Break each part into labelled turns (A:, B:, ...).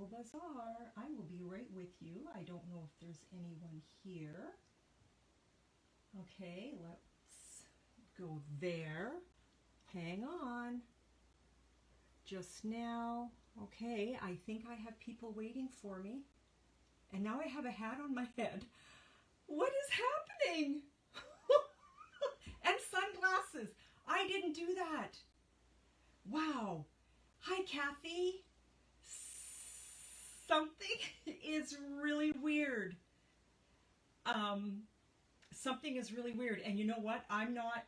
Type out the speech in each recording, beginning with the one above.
A: Circle Bazaar. I will be right with you. I don't know if there's anyone here. Okay, let's go there. Hang on. Just now. Okay, I think I have people waiting for me. And now I have a hat on my head. What is happening? And sunglasses. I didn't do that. Wow. Hi, Kathy. Something is really weird. Something is really weird. And you know what? I'm not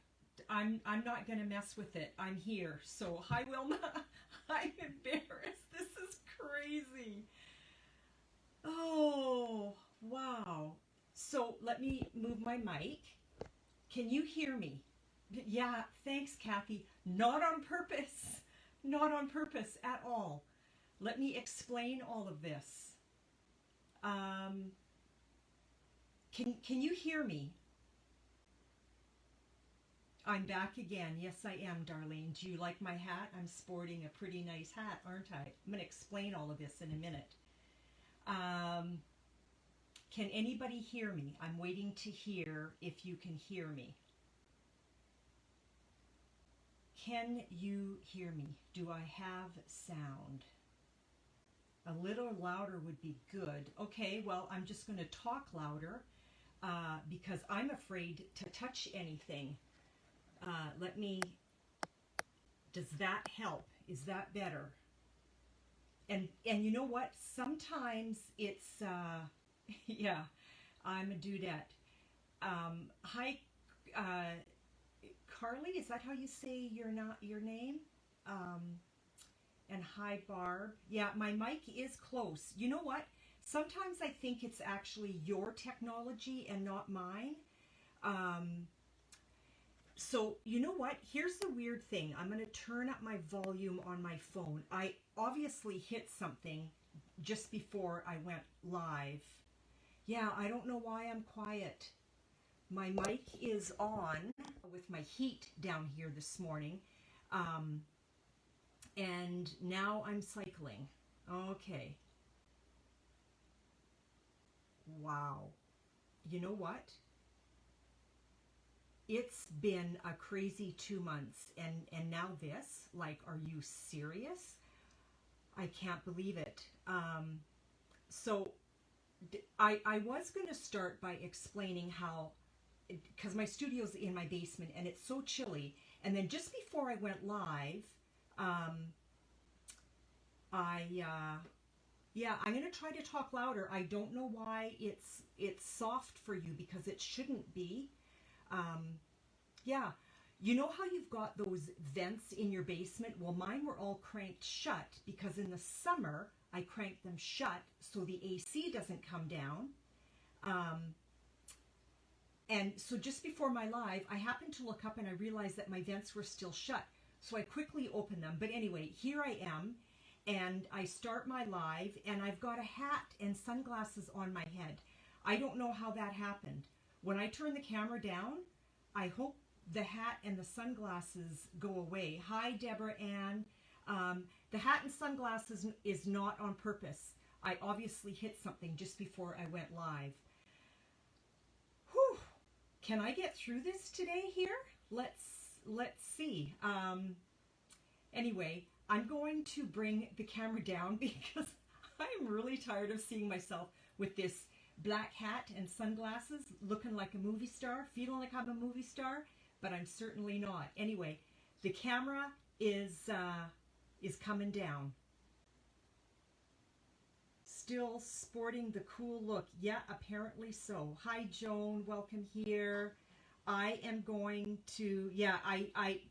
A: going to mess with it. I'm here. So, hi, Wilma. I'm embarrassed. This is crazy. Oh, wow. So, let me move my mic. Can you hear me? Yeah, thanks, Kathy. Not on purpose. Not on purpose at all. Let me explain all of this. Can you hear me? I'm back again. Yes, I am, Darlene. Do you like my hat? I'm sporting a pretty nice hat, aren't I? I'm going to explain all of this in a minute. Can anybody hear me? I'm waiting to hear if you can hear me. Can you hear me? Do I have sound? A little louder would be good. Okay, well, I'm just going to talk louder because I'm afraid to touch anything. Does that help? Is that better? And you know what? Sometimes it's, yeah, I'm a dudette. Hi, Carly, is that how you say your name? And hi, Barb. Yeah, my mic is close. You know what? Sometimes I think it's actually your technology and not mine. So, you know what? Here's the weird thing. I'm going to turn up my volume on my phone. I obviously hit something just before I went live. Yeah, I don't know why I'm quiet. My mic is on with my heat down here this morning. And now I'm cycling. Okay. Wow. You know what? It's been a crazy 2 months and now this, like, are you serious? I can't believe it. So I was going to start by explaining how, because my studio's in my basement and it's so chilly. And then just before I went live, yeah, I'm going to try to talk louder. I don't know why it's soft for you because it shouldn't be. Yeah, you know how you've got those vents in your basement? Well, mine were all cranked shut because in the summer I cranked them shut so the AC doesn't come down. And so just before my live, I happened to look up and I realized that my vents were still shut. So I quickly opened them. But anyway, here I am. And I start my live and I've got a hat and sunglasses on my head. I don't know how that happened. When I turn the camera down, I hope the hat and the sunglasses go away. Hi, Deborah Ann. The hat and sunglasses is not on purpose. I obviously hit something just before I went live. Whew. Can I get through this today here? Let's see. Anyway, I'm going to bring the camera down because I'm really tired of seeing myself with this black hat and sunglasses, looking like a movie star, feeling like I'm a movie star, but I'm certainly not. Anyway, the camera is coming down. Still sporting the cool look. Yeah, apparently so. Hi, Joan. Welcome here. I am going to, yeah,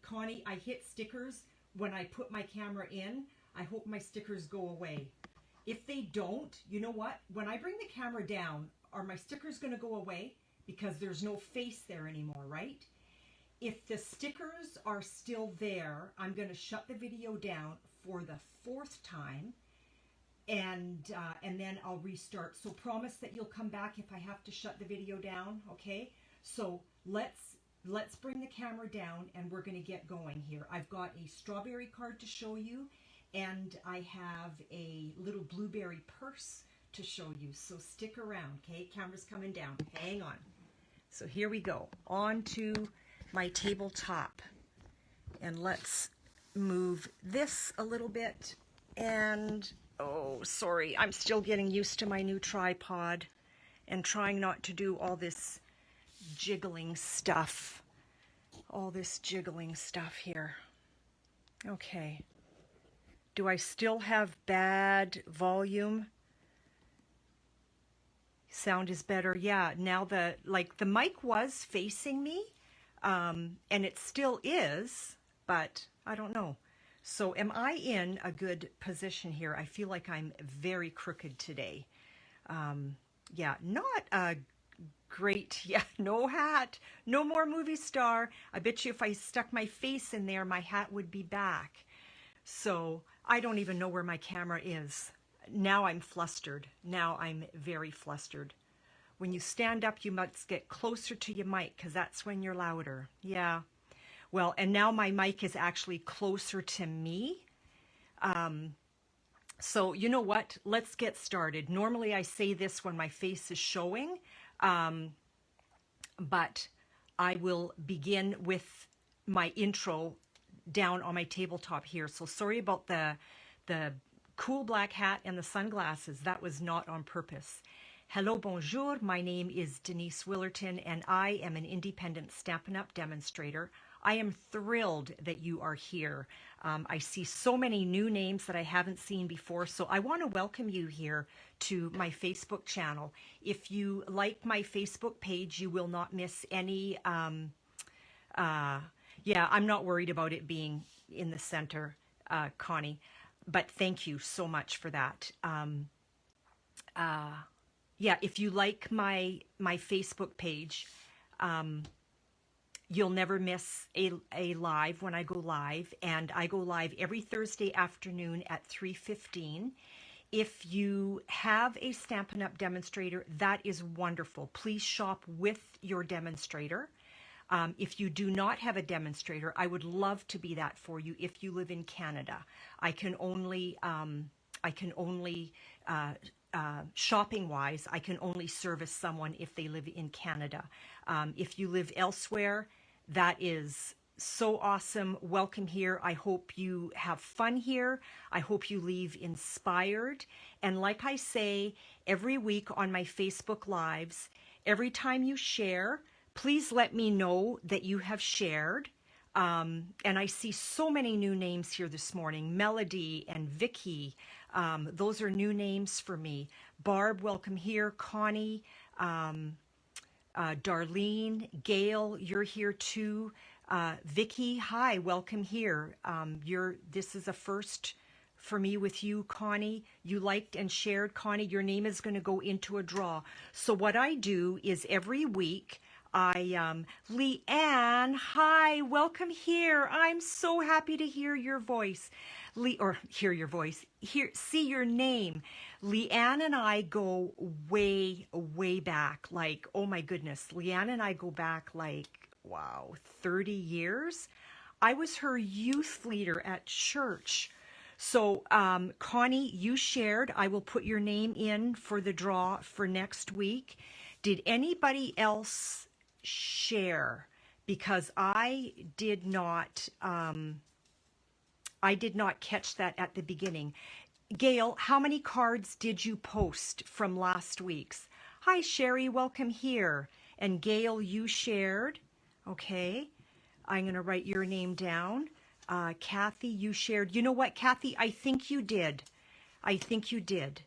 A: Connie, I hit stickers when I put my camera in. I hope my stickers go away. If they don't, you know what? When I bring the camera down, are my stickers going to go away? Because there's no face there anymore, right? If the stickers are still there, I'm going to shut the video down for the 4th time. And then I'll restart. So promise that you'll come back if I have to shut the video down, okay? So let's bring the camera down and we're going to get going here. I've got a strawberry card to show you and I have a little blueberry purse to show you. So stick around, okay? Camera's coming down. Hang on. So here we go. On to my tabletop. And let's move this a little bit. And, oh, sorry, I'm still getting used to my new tripod and trying not to do all this jiggling stuff. All this jiggling stuff here. Okay. Do I still have bad volume? Sound is better. Yeah, now the mic was facing me, and it still is, but I don't know. So am I in a good position here? I feel like I'm very crooked today. Yeah, not a great, yeah, no hat, no more movie star. I bet you if I stuck my face in there, my hat would be back. So I don't even know where my camera is. Now I'm flustered. Now I'm very flustered. When you stand up, you must get closer to your mic because that's when you're louder. Yeah. Well, and now my mic is actually closer to me. So you know what? Let's get started. Normally I say this when my face is showing, but I will begin with my intro down on my tabletop here. So sorry about the cool black hat and the sunglasses. That was not on purpose. Hello, bonjour. My name is Denise Willerton, and I am an independent Stampin' Up! Demonstrator. I am thrilled that you are here. I see so many new names that I haven't seen before, so I want to welcome you here to my Facebook channel. If you like my Facebook page, you will not miss any... yeah, I'm not worried about it being in the center, Connie, but thank you so much for that. Yeah, if you like my Facebook page, you'll never miss a live when I go live, and I go live every Thursday afternoon at 3:15. If you have a Stampin' Up! Demonstrator, that is wonderful. Please shop with your demonstrator. If you do not have a demonstrator, I would love to be that for you if you live in Canada. I can only shopping-wise, I can only service someone if they live in Canada. If you live elsewhere, that is so awesome. Welcome here. I hope you have fun here. I hope you leave inspired. And like I say, every week on my Facebook Lives, every time you share, please let me know that you have shared. And I see so many new names here this morning. Melody and Vicky. Those are new names for me. Barb, welcome here. Connie, Darlene, Gail, you're here too. Vicky, hi, welcome here. This is a first for me with you, Connie. You liked and shared. Connie, your name is going to go into a draw. So what I do is every week, Leanne, hi, welcome here. I'm so happy to hear your voice. Hear your voice, see your name. Leanne and I go way, way back. Like, oh my goodness, Leanne and I go back like, wow, 30 years. I was her youth leader at church. So, Connie, you shared. I will put your name in for the draw for next week. Did anybody else share? Because I did not catch that at the beginning. Gail, how many cards did you post from last week's? Hi, Sherry, welcome here. And Gail, you shared. Okay, I'm going to write your name down. Kathy, you shared. You know what, Kathy? I think you did. I think you did.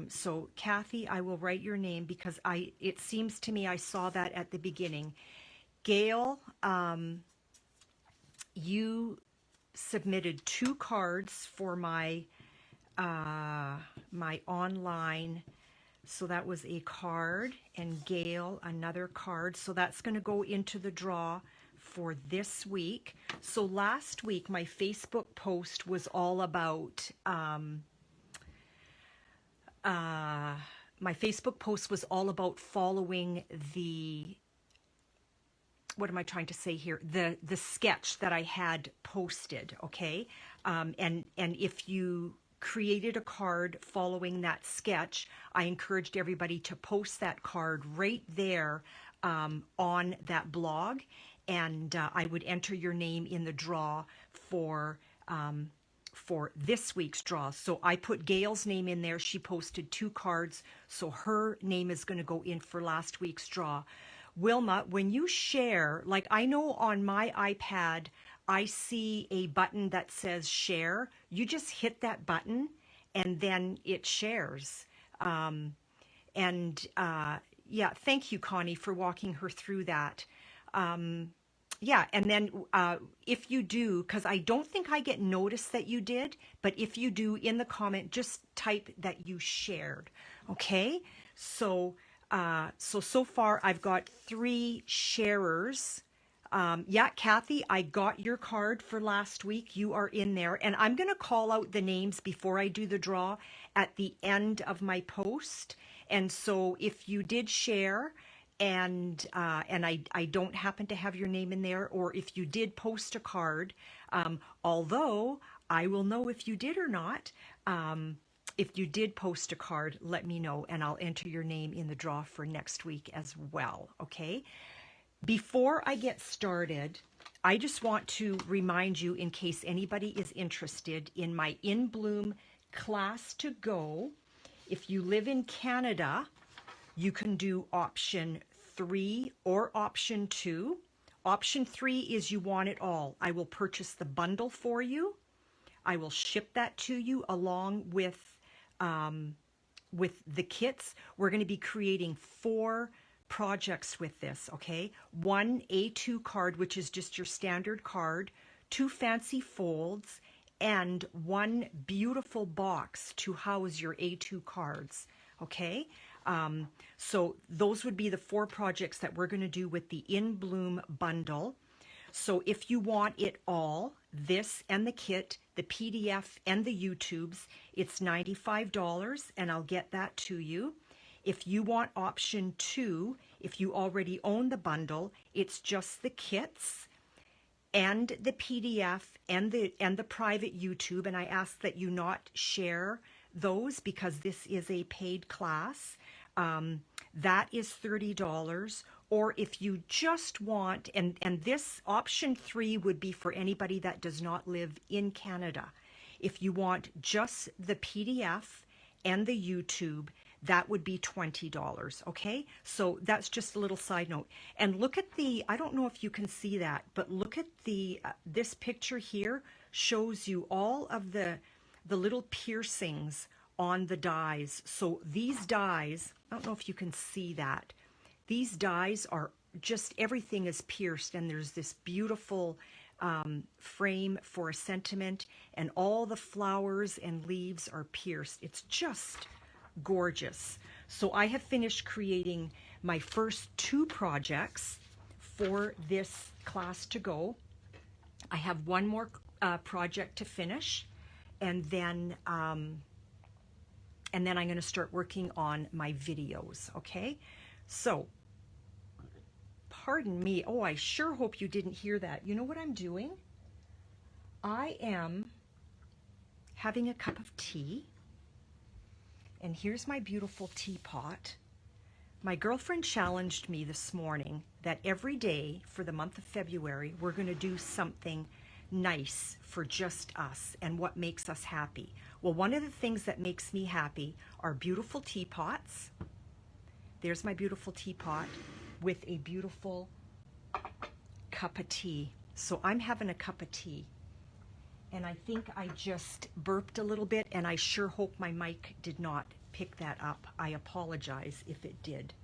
A: So, Kathy, I will write your name because it seems to me I saw that at the beginning. Gail, you submitted 2 cards for my online. So that was a card, and Gail, another card. So that's going to go into the draw for this week. So last week, my Facebook post was all about, following the what am I trying to say here? The sketch that I had posted, okay? And if you created a card following that sketch, I encouraged everybody to post that card right there on that blog, and I would enter your name in the draw for this week's draw. So I put Gail's name in there. She posted 2 cards, so her name is going to go in for last week's draw. Wilma, when you share, like I know on my iPad, I see a button that says share. You just hit that button and then it shares. Yeah, thank you, Connie, for walking her through that. Yeah, and then if you do, because I don't think I get notice that you did, but if you do, in the comment, just type that you shared, okay? So far I've got 3 sharers. Yeah, Kathy, I got your card for last week. You are in there, and I'm going to call out the names before I do the draw at the end of my post. And so if you did share, and I don't happen to have your name in there, or if you did post a card, although I will know if you did or not, if you did post a card, let me know, and I'll enter your name in the draw for next week as well, okay? Before I get started, I just want to remind you, in case anybody is interested in my In Bloom class to go, if you live in Canada, you can do option 3 or option 2. Option 3 is you want it all. I will purchase the bundle for you. I will ship that to you along with the kits. We're going to be creating 4 projects with this, okay? 1 A2 card, which is just your standard card, 2 fancy folds, and 1 beautiful box to house your A2 cards, okay? So those would be the 4 projects that we're going to do with the In Bloom bundle. So if you want it all, this and the kit, the PDF and the YouTubes, it's $95, and I'll get that to you. If you want option 2, if you already own the bundle, it's just the kits and the PDF and the private YouTube, and I ask that you not share those because this is a paid class. That is $30. Or if you just want, and this option 3 would be for anybody that does not live in Canada. If you want just the PDF and the YouTube, that would be $20, okay? So that's just a little side note. And look at the, I don't know if you can see that, but look at the, this picture here shows you all of the little piercings on the dies. So these dies, I don't know if you can see that. These dies are just, everything is pierced, and there's this beautiful frame for a sentiment, and all the flowers and leaves are pierced. It's just gorgeous. So I have finished creating my first 2 projects for this class to go. I have 1 more project to finish, and then I'm going to start working on my videos, okay? So, pardon me. Oh, I sure hope you didn't hear that. You know what I'm doing? I am having a cup of tea. And here's my beautiful teapot. My girlfriend challenged me this morning that every day for the month of February, we're going to do something nice for just us and what makes us happy. Well, one of the things that makes me happy are beautiful teapots. There's my beautiful teapot with a beautiful cup of tea. So I'm having a cup of tea. And I think I just burped a little bit, and I sure hope my mic did not pick that up. I apologize if it did.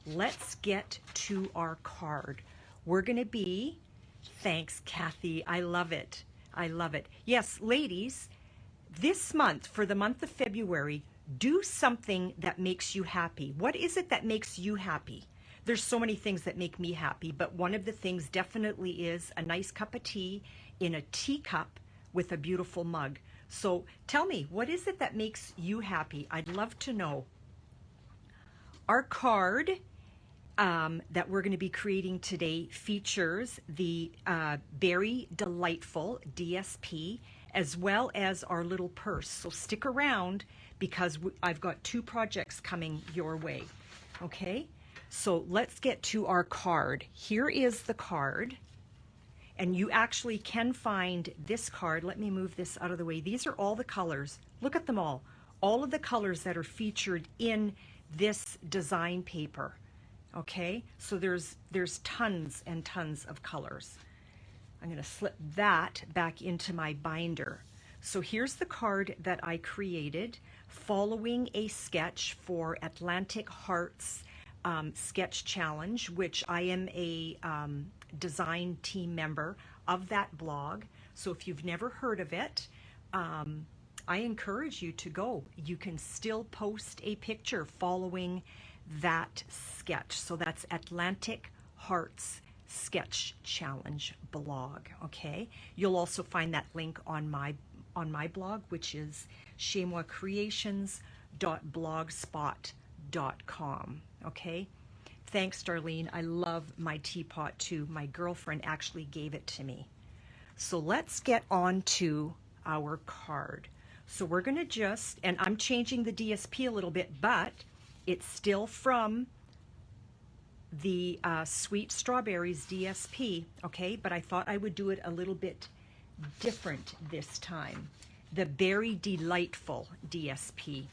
A: Let's get to our card. We're going to be, thanks, Kathy. I love it. I love it. Yes, ladies, this month, for the month of February, do something that makes you happy. What is it that makes you happy? There's so many things that make me happy, but one of the things definitely is a nice cup of tea in a teacup with a beautiful mug. So tell me, what is it that makes you happy? I'd love to know. Our card that we're going to be creating today features the Berry Delightful DSP as well as our little purse. So stick around because I've got two projects coming your way. Okay, so let's get to our card. Here is the card. And you actually can find this card. Let me move this out of the way. These are all the colors. Look at them all. All of the colors that are featured in this design paper. Okay, so there's tons and tons of colors. I'm going to slip that back into my binder. So here's the card that I created following a sketch for Atlantic Hearts Sketch Challenge, which I am a design team member of that blog. So if you've never heard of it, I encourage you to go. You can still post a picture following that sketch. So that's Atlantic Hearts Sketch Challenge blog. Okay, you'll also find that link on my blog, which is chezmoi.blogspot.com. Okay, thanks, Darlene. I love my teapot too. My girlfriend actually gave it to me. So let's get on to our card. So we're going to just, and I'm changing the DSP a little bit, but it's still from the Sweet Strawberries DSP, okay? But I thought I would do it a little bit different this time. The Berry Delightful DSP.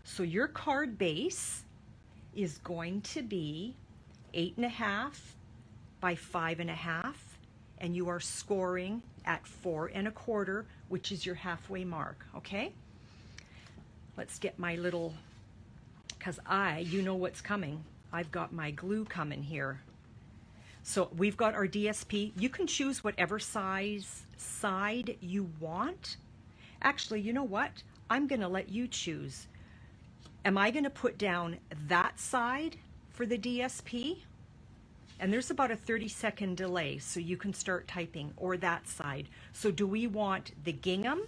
A: So your card base is going to be 8.5 by 5.5, and you are scoring at 4.25, which is your halfway mark, okay? Let's get my little, because you know what's coming. I've got my glue coming here. So we've got our DSP. You can choose whatever side you want. Actually, you know what? I'm going to let you choose. Am I going to put down that side for the DSP? And there's about a 30-second delay, so you can start typing, or that side. So do we want the gingham,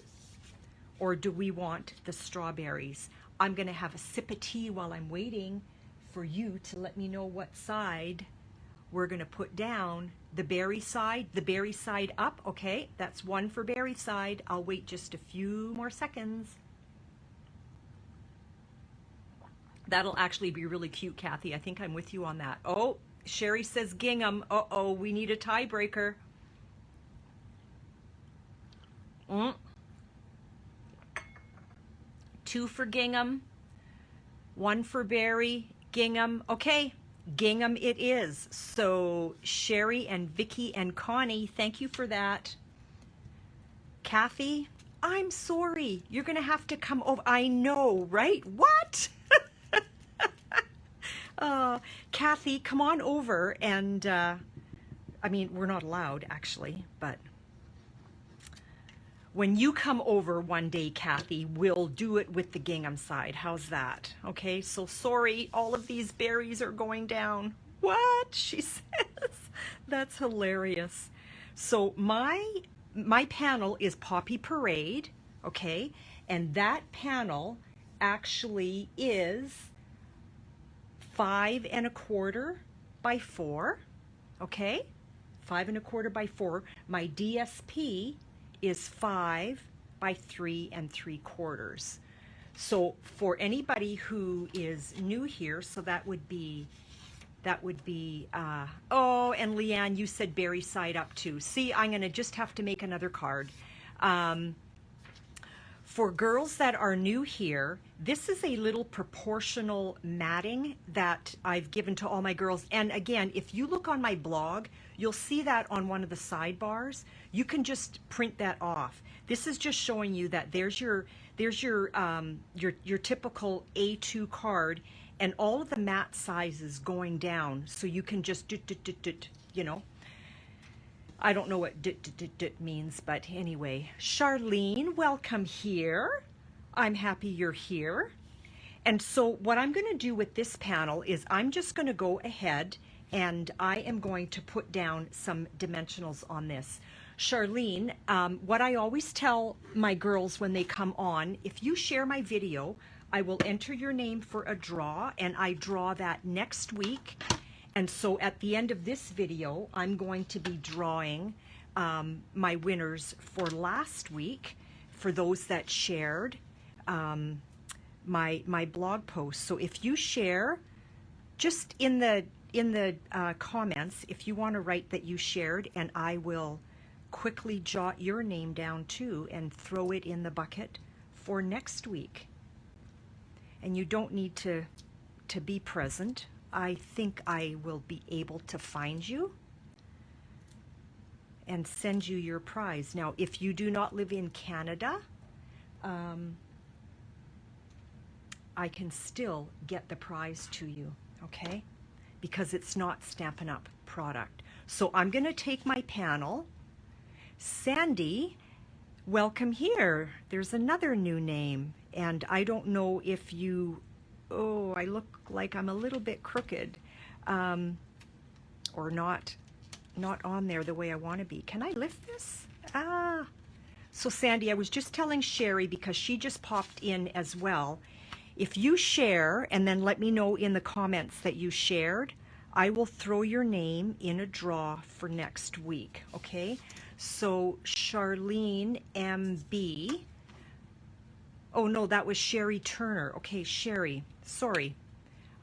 A: or do we want the strawberries? I'm going to have a sip of tea while I'm waiting for you to let me know what side we're going to put down. The berry side up. Okay, that's one for berry side. I'll wait just a few more seconds. That'll actually be really cute, Kathy. I think I'm with you on that. Oh, Sherry says gingham. Uh-oh, we need a tiebreaker. 2 for gingham, 1 for berry, gingham. Okay, gingham it is. So Sherry and Vicky and Connie, thank you for that. Kathy, I'm sorry. You're going to have to come over. I know, right? What? Kathy, come on over and, I mean, we're not allowed actually, but when you come over one day, Kathy, we'll do it with the gingham side. How's that? Okay, so sorry, all of these berries are going down. What? She says. That's hilarious. So my panel is Poppy Parade, okay? And that panel actually is 5.25 by 4, okay? 5.25 by 4. My DSP is 5 by 3.75. So for anybody who is new here, so that would be, oh, and Leanne, you said berry side up too. See, I'm gonna just have to make another card. For girls that are new here, this is a little proportional matting that I've given to all my girls. And again, if you look on my blog, you'll see that on one of the sidebars. You can just print that off. This is just showing you that there's your typical A2 card, and all of the mat sizes going down, so you can just you know. I don't know what means, but anyway. Charlene, welcome here. I'm happy you're here. And so what I'm going to do with this panel is I'm just going to go ahead and I am going to put down some dimensionals on this. Charlene, what I always tell my girls when they come on, if you share my video, I will enter your name for a draw, and I draw that next week. And so at the end of this video, I'm going to be drawing my winners for last week, for those that shared my blog post. So if you share, just in the comments, if you want to write that you shared, and I will quickly jot your name down too and throw it in the bucket for next week. And you don't need to be present. I think I will be able to find you and send you your prize. Now, if you do not live in Canada, I can still get the prize to you, okay? Because it's not Stampin' Up product. So I'm gonna take my panel. Sandy, welcome here. There's another new name, and I don't know if you, oh, I look like I'm a little bit crooked, or not on there the way I want to be. Can I lift this? So Sandy, I was just telling Sherry, because she just popped in as well, if you share and then let me know in the comments that you shared, I will throw your name in a draw for next week, okay? So Charlene MB, oh no, that was Sherry Turner. Okay, Sherry, sorry.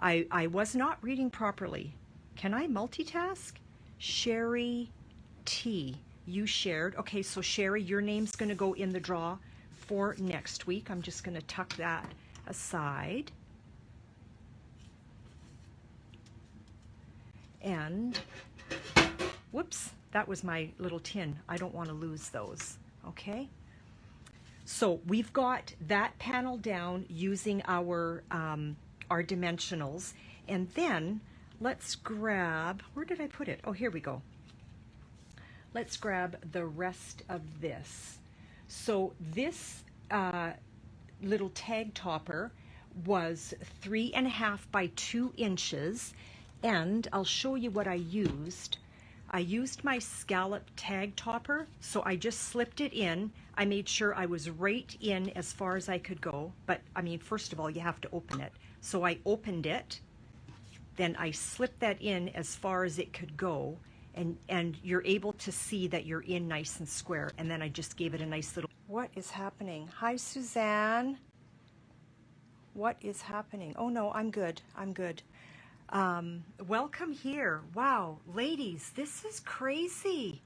A: I was not reading properly. Can I multitask? Sherry T, you shared. Okay, so Sherry, your name's gonna go in the draw for next week. I'm just gonna tuck that aside. And, whoops, that was my little tin. I don't want to lose those, okay? So we've got that panel down using our dimensionals. And then let's grab, where did I put it? Oh, here we go. Let's grab the rest of this. So this little tag topper was 3.5 by 2 inches. And I'll show you what I used. I used my scallop tag topper, so I just slipped it in. I made sure I was right in as far as I could go. But I mean, first of all, you have to open it. So I opened it, then I slipped that in as far as it could go, and you're able to see that you're in nice and square. And then I just gave it a nice little... What is happening? Hi, Suzanne. What is happening? Oh no, I'm good. I'm good. Welcome here. Wow, ladies, this is crazy.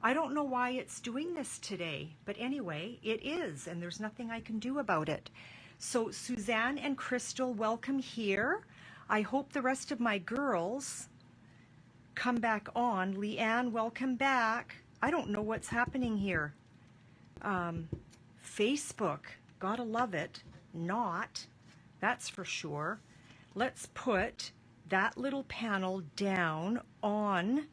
A: I don't know why it's doing this today, but anyway, it is, and there's nothing I can do about it. So Suzanne and Crystal, welcome here. I hope the rest of my girls come back on. Leanne, welcome back. I don't know what's happening here. Facebook, gotta love it. Not, that's for sure. Let's put that little panel down on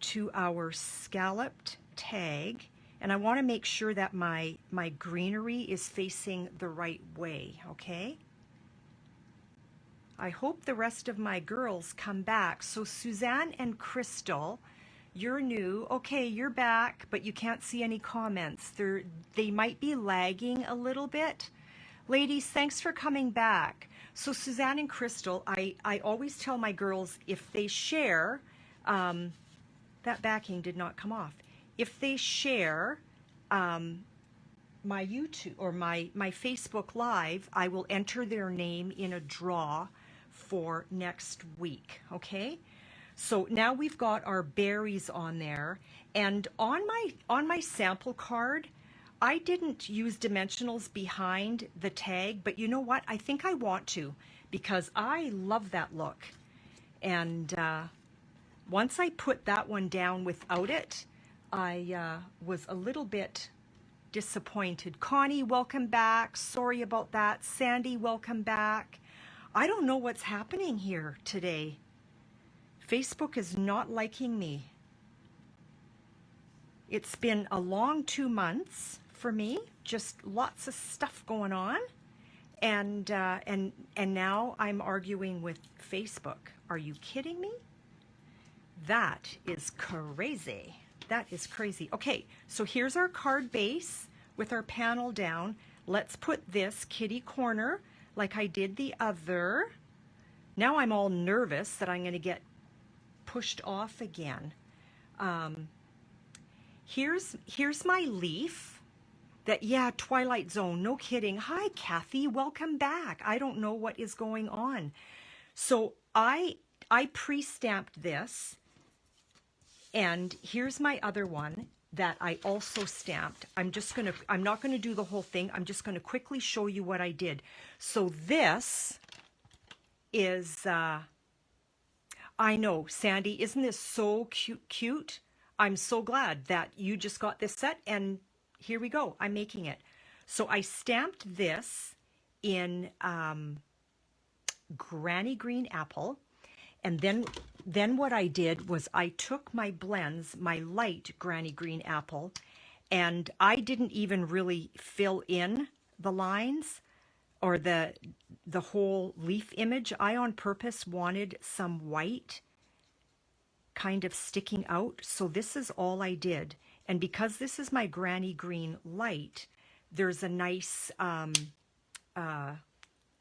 A: to our scalloped tag, and I want to make sure that my greenery is facing the right way, okay? I hope the rest of my girls come back. So Suzanne and Crystal, you're new. Okay, you're back, but you can't see any comments. They might be lagging a little bit. Ladies, thanks for coming back. So Suzanne and Crystal, I always tell my girls, if they share, that backing did not come off. If they share my YouTube or my Facebook Live, I will enter their name in a draw for next week, okay? So now we've got our berries on there, and on my sample card, I didn't use dimensionals behind the tag, but you know what? I think I want to, because I love that look. And once I put that one down without it, I was a little bit disappointed. Connie, welcome back. Sorry about that. Sandy, welcome back. I don't know what's happening here today. Facebook is not liking me. It's been a long 2 months for me, just lots of stuff going on, and now I'm arguing with Facebook. Are you kidding me? That is crazy. That is crazy. Okay, so here's our card base with our panel down. Let's put this kitty corner like I did the other. Now I'm all nervous that I'm going to get pushed off again. Here's my leaf. That, yeah, Twilight Zone, no kidding. Hi, Kathy, welcome back. I don't know what is going on. So I pre-stamped this, and here's my other one that I also stamped. I'm not gonna do the whole thing. I'm just gonna quickly show you what I did. So this is, I know, Sandy, isn't this so cute? I'm so glad that you just got this set, and here we go. I'm making it. So I stamped this in Granny Green Apple. And then what I did was I took my blends, my light Granny Green Apple, and I didn't even really fill in the lines or the whole leaf image. I on purpose wanted some white kind of sticking out. So this is all I did. And because this is my Granny Green light, there's a nice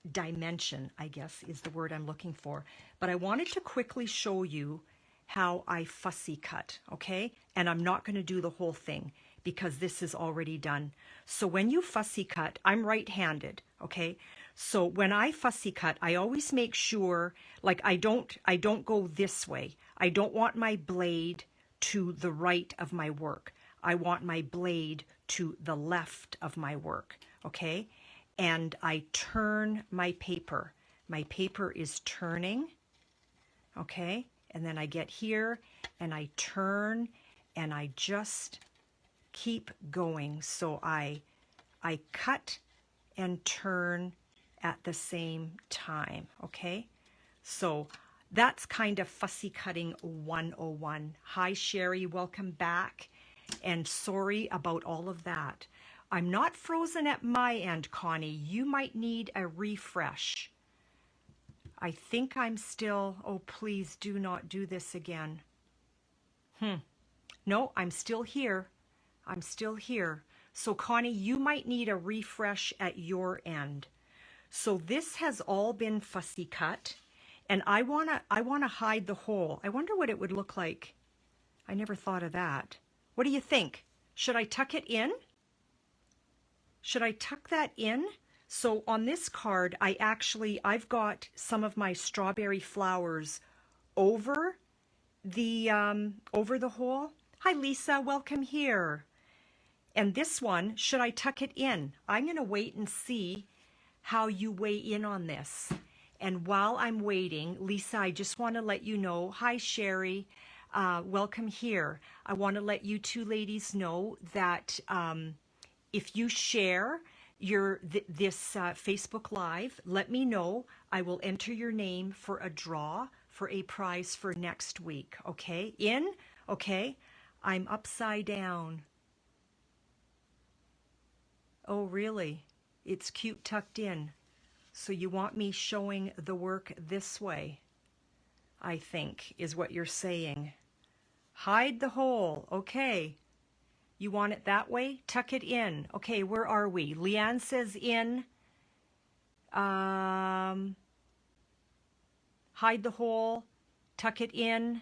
A: dimension, I guess is the word I'm looking for. But I wanted to quickly show you how I fussy cut, okay? And I'm not going to do the whole thing because this is already done. So when you fussy cut, I'm right-handed, okay? So when I fussy cut, I always make sure, like I don't go this way. I don't want my blade to the right of my work. I want my blade to the left of my work, okay? And I turn my paper. My paper is turning, okay? And then I get here and I turn and I just keep going. So I cut and turn at the same time, okay? So that's kind of fussy cutting 101. Hi, Sherry, welcome back. And sorry about all of that. I'm not frozen at my end, Connie. You might need a refresh. I think I'm still, oh, please do not do this again. No, I'm still here. I'm still here. So Connie, you might need a refresh at your end. So this has all been fussy cut, and I wanna hide the hole. I wonder what it would look like. I never thought of that. What do you think? Should I tuck it in? Should I tuck that in? So on this card, I've got some of my strawberry flowers over the hole. Hi, Lisa, welcome here. And this one, should I tuck it in? I'm gonna wait and see how you weigh in on this. And while I'm waiting, Lisa, I just wanna let you know, hi, Sherry, welcome here. I wanna let you two ladies know that if you share this Facebook Live, let me know. I will enter your name for a draw for a prize for next week, okay? In? Okay. I'm upside down. Oh, really? It's cute tucked in. So you want me showing the work this way, I think, is what you're saying. Hide the hole. Okay. You want it that way? Tuck it in. Okay, where are we? Leanne says in. Hide the hole. Tuck it in.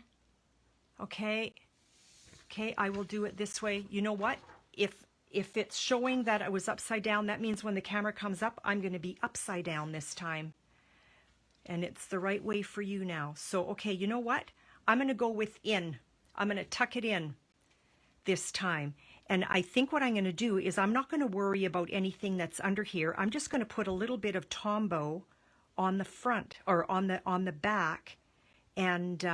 A: Okay. Okay, I will do it this way. You know what? If it's showing that I was upside down, that means when the camera comes up, I'm going to be upside down this time. And it's the right way for you now. So, okay, you know what? I'm going to go with in. I'm going to tuck it in this time. And I think what I'm going to do is I'm not going to worry about anything that's under here. I'm just going to put a little bit of Tombow on the front or on the back. And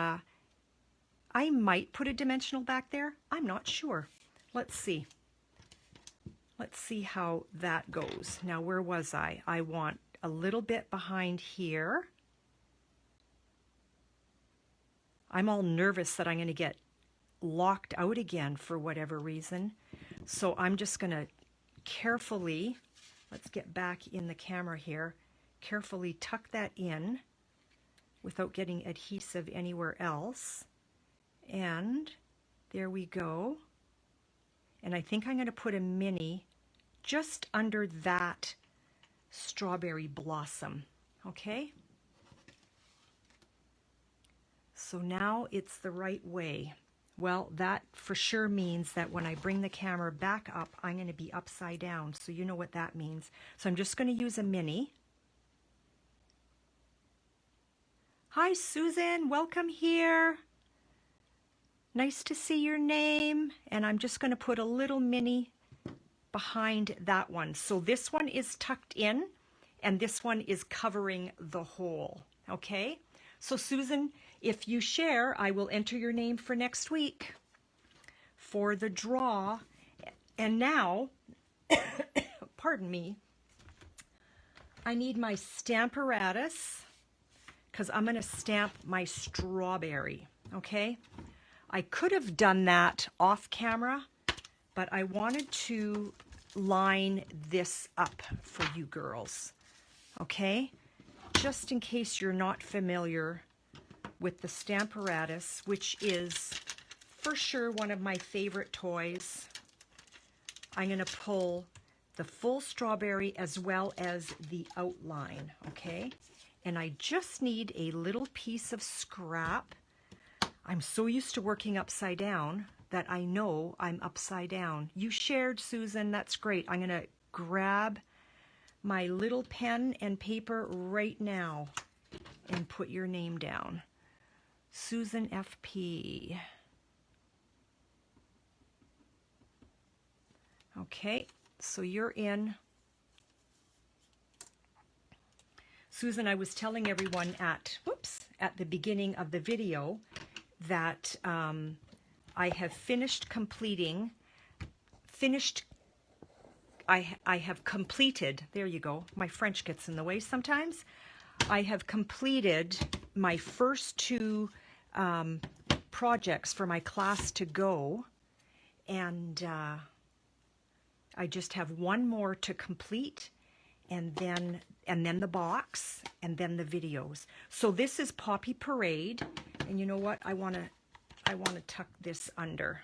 A: I might put a dimensional back there. I'm not sure. Let's see. Let's see how that goes. Now, where was I? I want a little bit behind here. I'm all nervous that I'm going to get locked out again for whatever reason. So I'm just going to carefully, let's get back in the camera here, carefully tuck that in without getting adhesive anywhere else. And there we go. And I think I'm going to put a mini just under that strawberry blossom. Okay? So now it's the right way. Well, that for sure means that when I bring the camera back up, I'm going to be upside down. So you know what that means. So I'm just going to use a mini. Hi, Susan. Welcome here. Nice to see your name. And I'm just going to put a little mini behind that one. So this one is tucked in and this one is covering the hole. Okay? So Susan, if you share, I will enter your name for next week for the draw. And now, pardon me, I need my Stamparatus because I'm going to stamp my strawberry, okay? I could have done that off camera, but I wanted to line this up for you girls, okay? Just in case you're not familiar with the Stamparatus, which is for sure one of my favorite toys. I'm going to pull the full strawberry as well as the outline, okay? And I just need a little piece of scrap. I'm so used to working upside down that I know I'm upside down. You shared, Susan, that's great. I'm going to grab my little pen and paper right now and put your name down. Susan FP. Okay, so you're in. Susan, I was telling everyone at the beginning of the video that I have I have completed, there you go, my French gets in the way sometimes. I have completed my first two projects for my class to go, and I just have one more to complete, and then the box, and then the videos. So this is Poppy Parade, and you know what? I want to tuck this under.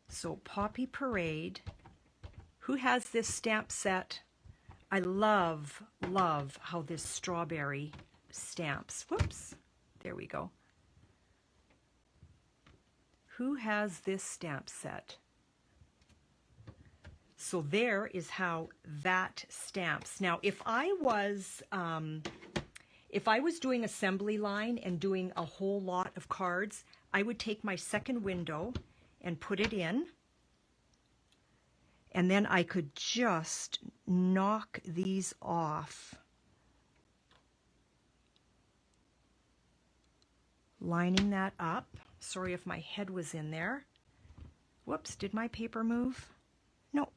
A: So Poppy Parade. Who has this stamp set? I love how this strawberry stamps. Whoops. There we go. Who has this stamp set? So there is how that stamps. Now, if I was doing assembly line and doing a whole lot of cards, I would take my second window and put it in, and then I could just knock these off, lining that up. Sorry if my head was in there. Whoops, did my paper move? No.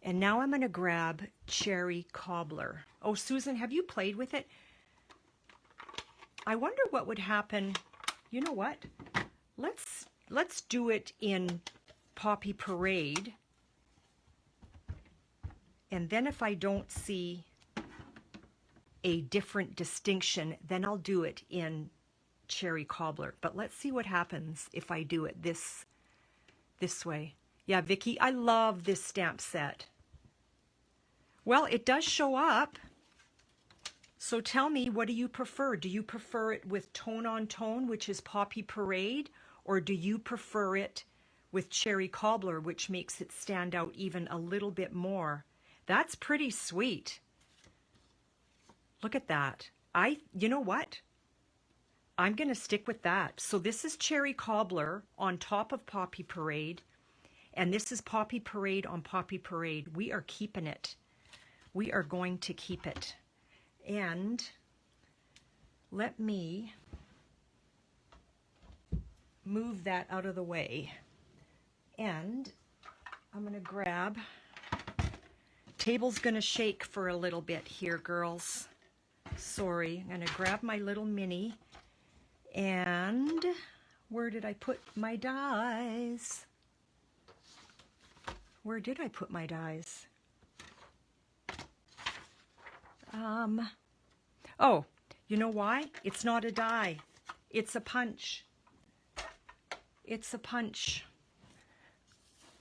A: And now I'm going to grab Cherry Cobbler. Oh, Susan, have you played with it? I wonder what would happen. You know what? Let's do it in Poppy Parade. And then if I don't see a different distinction, then I'll do it in Cherry Cobbler. But let's see what happens if I do it this way. Yeah, Vicky, I love this stamp set. Well, it does show up. So tell me, what do you prefer? Do you prefer it with tone on tone, which is Poppy Parade, or do you prefer it with Cherry Cobbler, which makes it stand out even a little bit more? That's pretty sweet. Look at that. You know what? I'm going to stick with that. So this is Cherry Cobbler on top of Poppy Parade, and this is Poppy Parade on Poppy Parade. We are keeping it. We are going to keep it. And let me move that out of the way. And I'm going to grab, table's going to shake for a little bit here, girls. Sorry, I'm going to grab my little mini. And where did I put my dies? Where did I put my dies? Oh, you know why? It's not a die. It's a punch. It's a punch.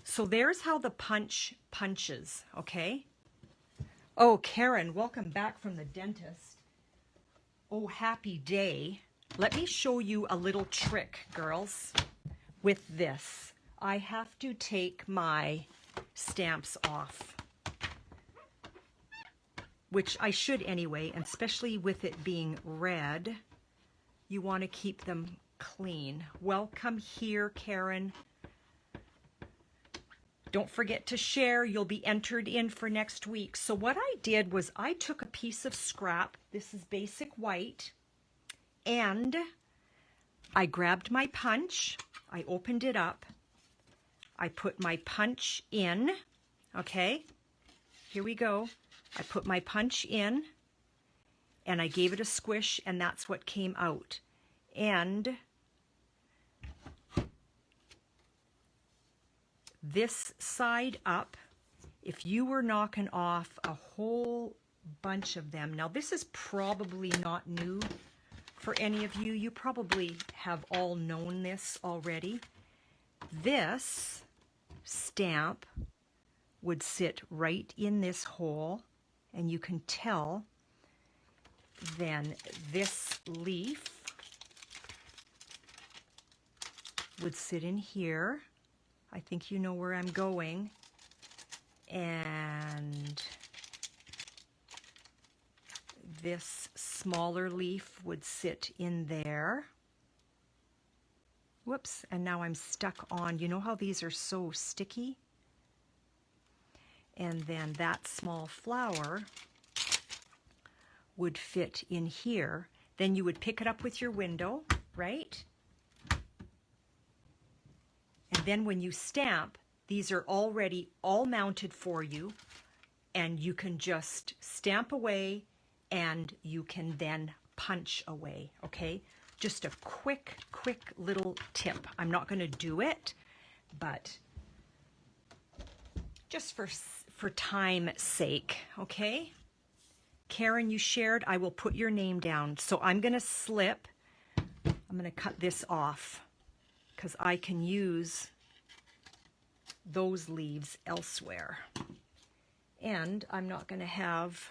A: So there's how the punch punches, okay? Oh, Karen, welcome back from the dentist. Oh, happy day. Let me show you a little trick, girls, with this. I have to take my stamps off, which I should anyway, and especially with it being red, you want to keep them clean. Welcome here, Karen. Don't forget to share. You'll be entered in for next week. So what I did was I took a piece of scrap. This is basic white. And I grabbed my punch. I opened it up. I put my punch in. Okay, here we go. I put my punch in and I gave it a squish, and that's what came out. And this side up, if you were knocking off a whole bunch of them, now this is probably not new for any of you. You probably have all known this already. This stamp would sit right in this hole, and you can tell. Then this leaf would sit in here. I think you know where I'm going. And this smaller leaf would sit in there. Whoops, and now I'm stuck on, you know how these are so sticky? And then that small flower would fit in here. Then you would pick it up with your window, right? And then when you stamp, these are already all mounted for you, and you can just stamp away and you can then punch away, okay? Just a quick little tip. I'm not going to do it, but just for time's sake, okay? Karen, you shared. I will put your name down. So I'm going to slip. I'm going to cut this off because I can use those leaves elsewhere. And I'm not going to have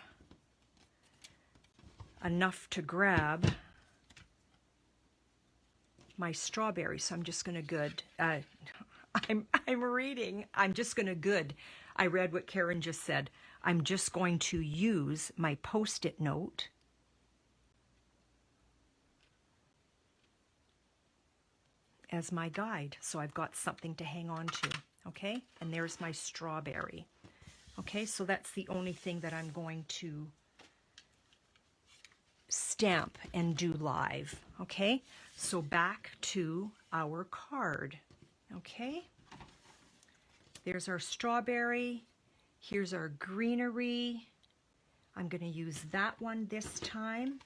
A: enough to grab my strawberry, so I'm just going to I'm reading. I'm just going to I read what Karen just said. I'm just going to use my Post-it note as my guide, so I've got something to hang on to, okay? And there's my strawberry. Okay, so that's the only thing that I'm going to stamp and do live, okay? So back to our card, okay? There's our strawberry. Here's our greenery. I'm going to use that one this time.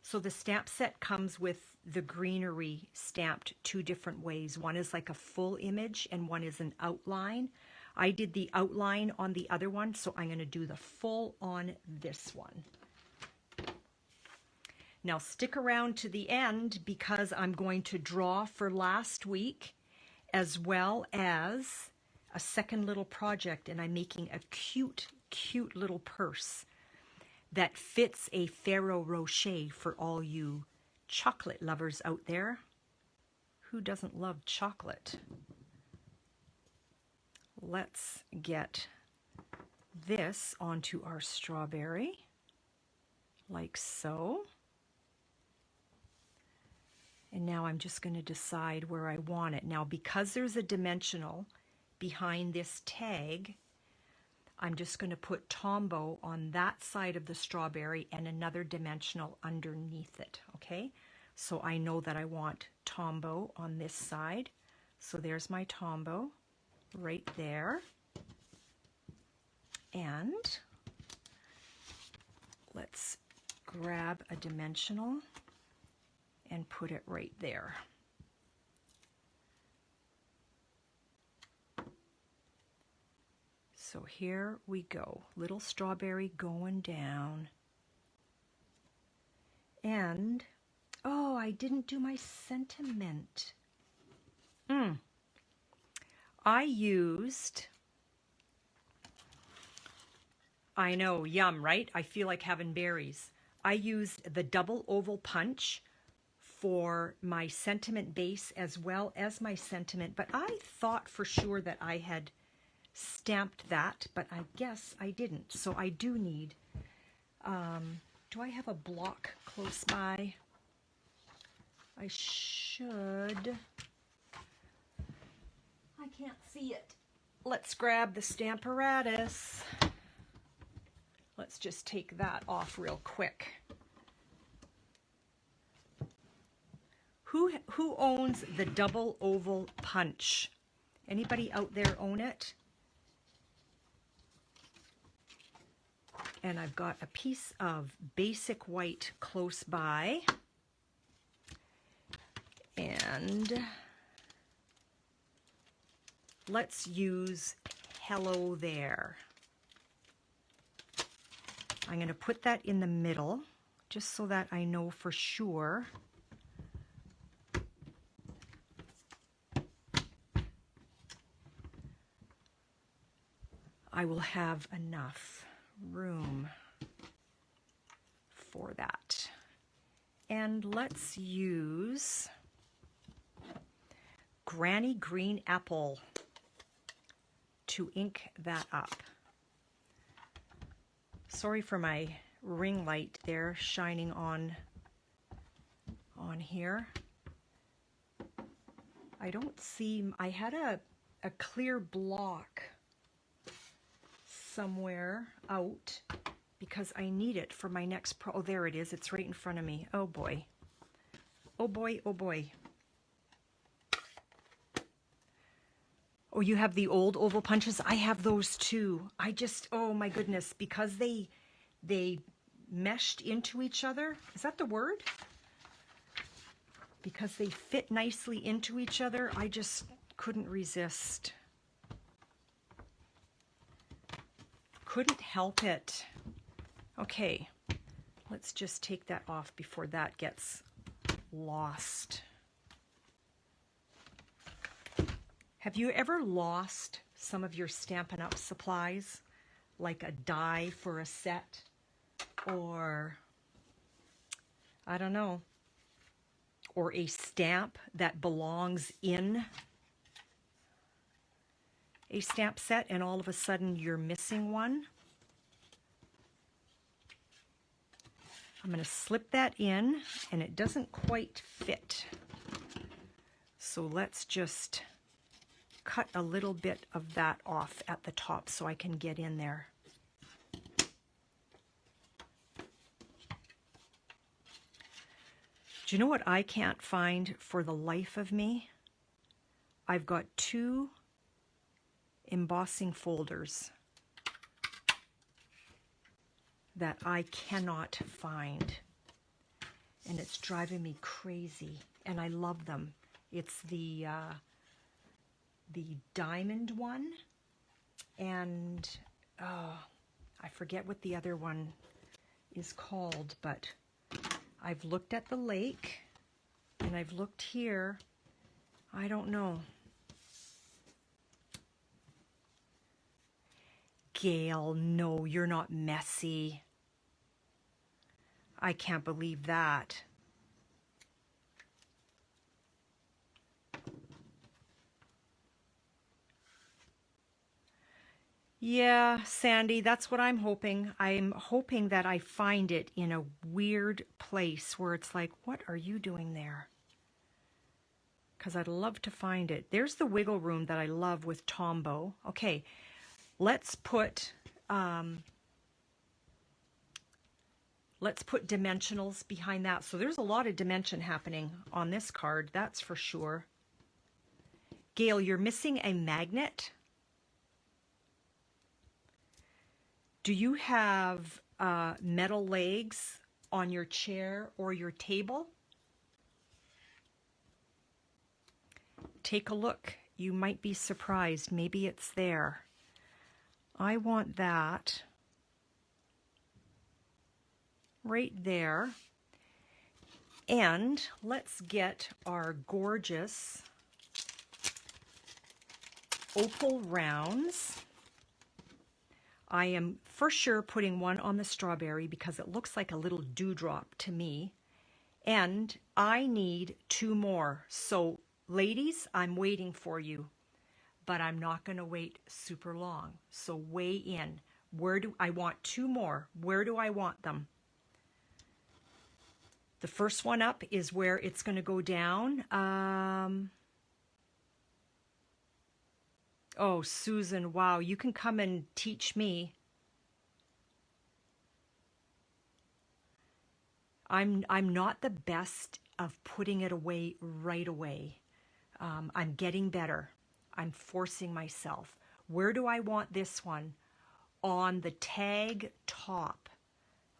A: So the stamp set comes with the greenery stamped two different ways. One is like a full image and one is an outline. I did the outline on the other one, so I'm going to do the full on this one. Now stick around to the end because I'm going to draw for last week as well as a second little project, and I'm making a cute little purse that fits a Ferrero Rocher for all you chocolate lovers out there. Who doesn't love chocolate? Let's get this onto our strawberry, like so. And now I'm just going to decide where I want it. Now, because there's a dimensional behind this tag, I'm just going to put Tombow on that side of the strawberry and another dimensional underneath it, okay? So I know that I want Tombow on this side. So there's my Tombow right there. And let's grab a dimensional and put it right there. So here we go, little strawberry going down. And, oh, I didn't do my sentiment. I used, I know, yum, right? I feel like having berries. I used the double oval punch for my sentiment base as well as my sentiment, but I thought for sure that I had stamped that, but I guess I didn't. So I do need, do I have a block close by? I should. I can't see it. Let's grab the Stamparatus. Let's just take that off real quick. Who owns the double oval punch? Anybody out there own it? And I've got a piece of basic white close by. And let's use Hello There. I'm going to put that in the middle just so that I know for sure. I will have enough room for that. And let's use Granny Green Apple to ink that up. Sorry for my ring light there shining on here. I don't see, I had a clear block somewhere out because I need it for my next oh, there it is. It's right in front of me. Oh boy. Oh boy, oh boy. Oh, you have the old oval punches? I have those too. I just, oh my goodness, because they meshed into each other. Is that the word? Because they fit nicely into each other, I just couldn't resist. Couldn't help it. Okay, let's just take that off before that gets lost. Have you ever lost some of your Stampin' Up supplies, like a die for a set, or I don't know, or a stamp that belongs in a stamp set and all of a sudden you're missing one? I'm going to slip that in and it doesn't quite fit. So let's just cut a little bit of that off at the top so I can get in there. Do you know what I can't find for the life of me? I've got 2 embossing folders that I cannot find, and it's driving me crazy, and I love them. It's the diamond one, and I forget what the other one is called, but I've looked at the lake and I've looked here. I don't know. Gail, no, you're not messy. I can't believe that. Yeah, Sandy, that's what I'm hoping. I'm hoping that I find it in a weird place where it's like, what are you doing there? Because I'd love to find it. There's the wiggle room that I love with Tombow. Okay, let's put dimensionals behind that. So there's a lot of dimension happening on this card, that's for sure. Gail, you're missing a magnet. Do you have metal legs on your chair or your table? Take a look. You might be surprised. Maybe it's there. I want that right there. And let's get our gorgeous opal rounds. I am for sure putting one on the strawberry because it looks like a little dewdrop to me. And I need 2 more. So ladies, I'm waiting for you, but I'm not going to wait super long. So weigh in. Where do I want 2 more? Where do I want them? The first one up is where it's going to go down. Oh, Susan, wow, you can come and teach me. I'm not the best of putting it away right away. I'm getting better. I'm forcing myself. Where do I want this one? On the tag top.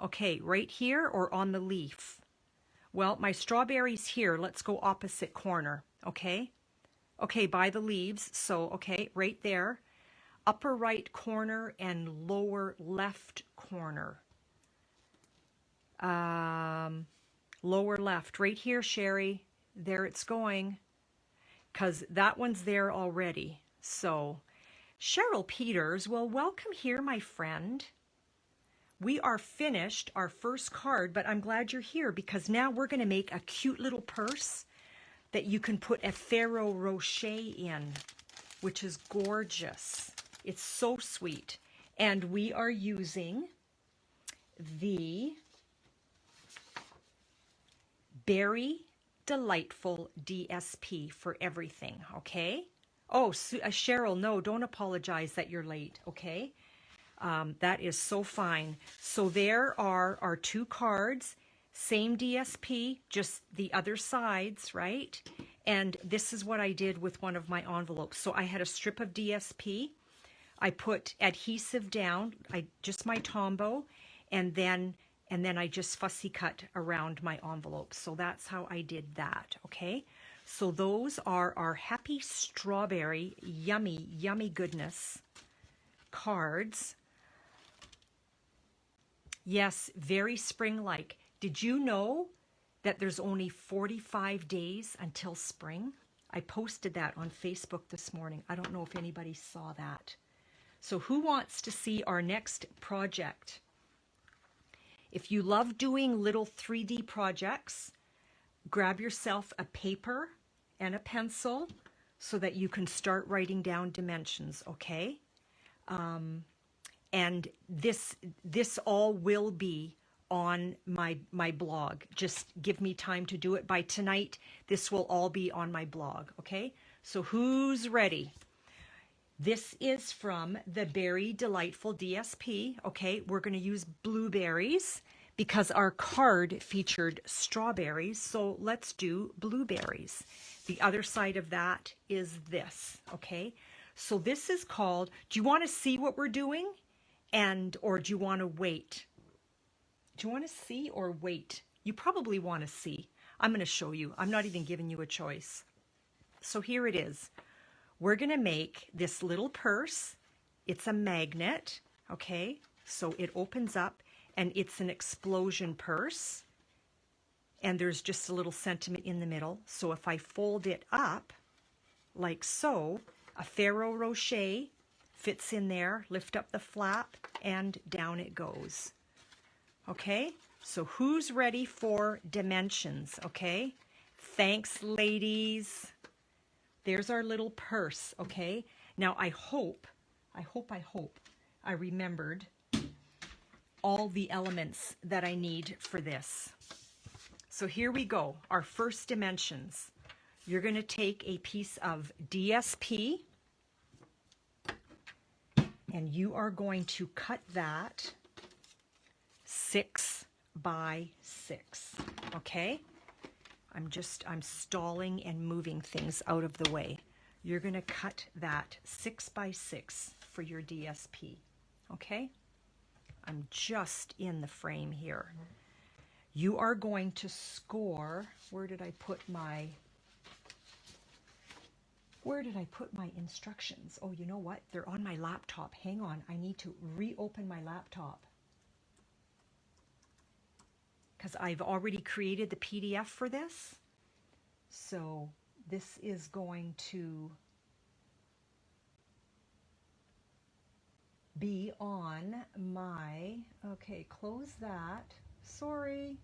A: Okay, right here or on the leaf? Well, my strawberry's here. Let's go opposite corner, okay? Okay, by the leaves. So, okay, right there. Upper right corner and lower left corner. Lower left, right here, Sherry. There it's going. Because that one's there already. So, Cheryl Peters, well, welcome here, my friend. We are finished our first card, but I'm glad you're here because now we're going to make a cute little purse that you can put a Ferrero Rocher in, which is gorgeous. It's so sweet. And we are using the Berry Delightful DSP for everything, okay? Oh, Cheryl, no, don't apologize that you're late, okay? That is so fine. So there are our 2 cards, same DSP, just the other sides, right? And this is what I did with one of my envelopes. So I had a strip of DSP. I put adhesive down, just my Tombow, and then I just fussy cut around my envelope. So that's how I did that, okay? So those are our Happy Strawberry, yummy, yummy goodness cards. Yes, very spring-like. Did you know that there's only 45 days until spring? I posted that on Facebook this morning. I don't know if anybody saw that. So who wants to see our next project? If you love doing little 3D projects, grab yourself a paper and a pencil so that you can start writing down dimensions, okay? And this all will be on my blog. Just give me time to do it. By tonight, this will all be on my blog, okay? So who's ready? This is from the Berry Delightful DSP, okay? We're going to use blueberries because our card featured strawberries, so let's do blueberries. The other side of that is this, okay? So this is called, do you want to see what we're doing? Or do you want to wait? Do you want to see or wait? You probably want to see. I'm going to show you. I'm not even giving you a choice. So here it is. We're going to make this little purse. It's a magnet, okay? So it opens up and it's an explosion purse. And there's just a little sentiment in the middle. So if I fold it up like so, a Ferrero Rocher fits in there, lift up the flap, and down it goes. Okay? So who's ready for dimensions, okay? Thanks, ladies. There's our little purse, okay? Now I hope I remembered all the elements that I need for this. So here we go, our first dimensions. You're going to take a piece of DSP and you are going to cut that 6 by 6, okay? I'm stalling and moving things out of the way. You're going to cut that 6 by 6 for your DSP, okay? I'm just in the frame here. You are going to score, where did I put my instructions? Oh, you know what? They're on my laptop. Hang on, I need to reopen my laptop, because I've already created the PDF for this. So this is going to be on my, okay, close that. Sorry,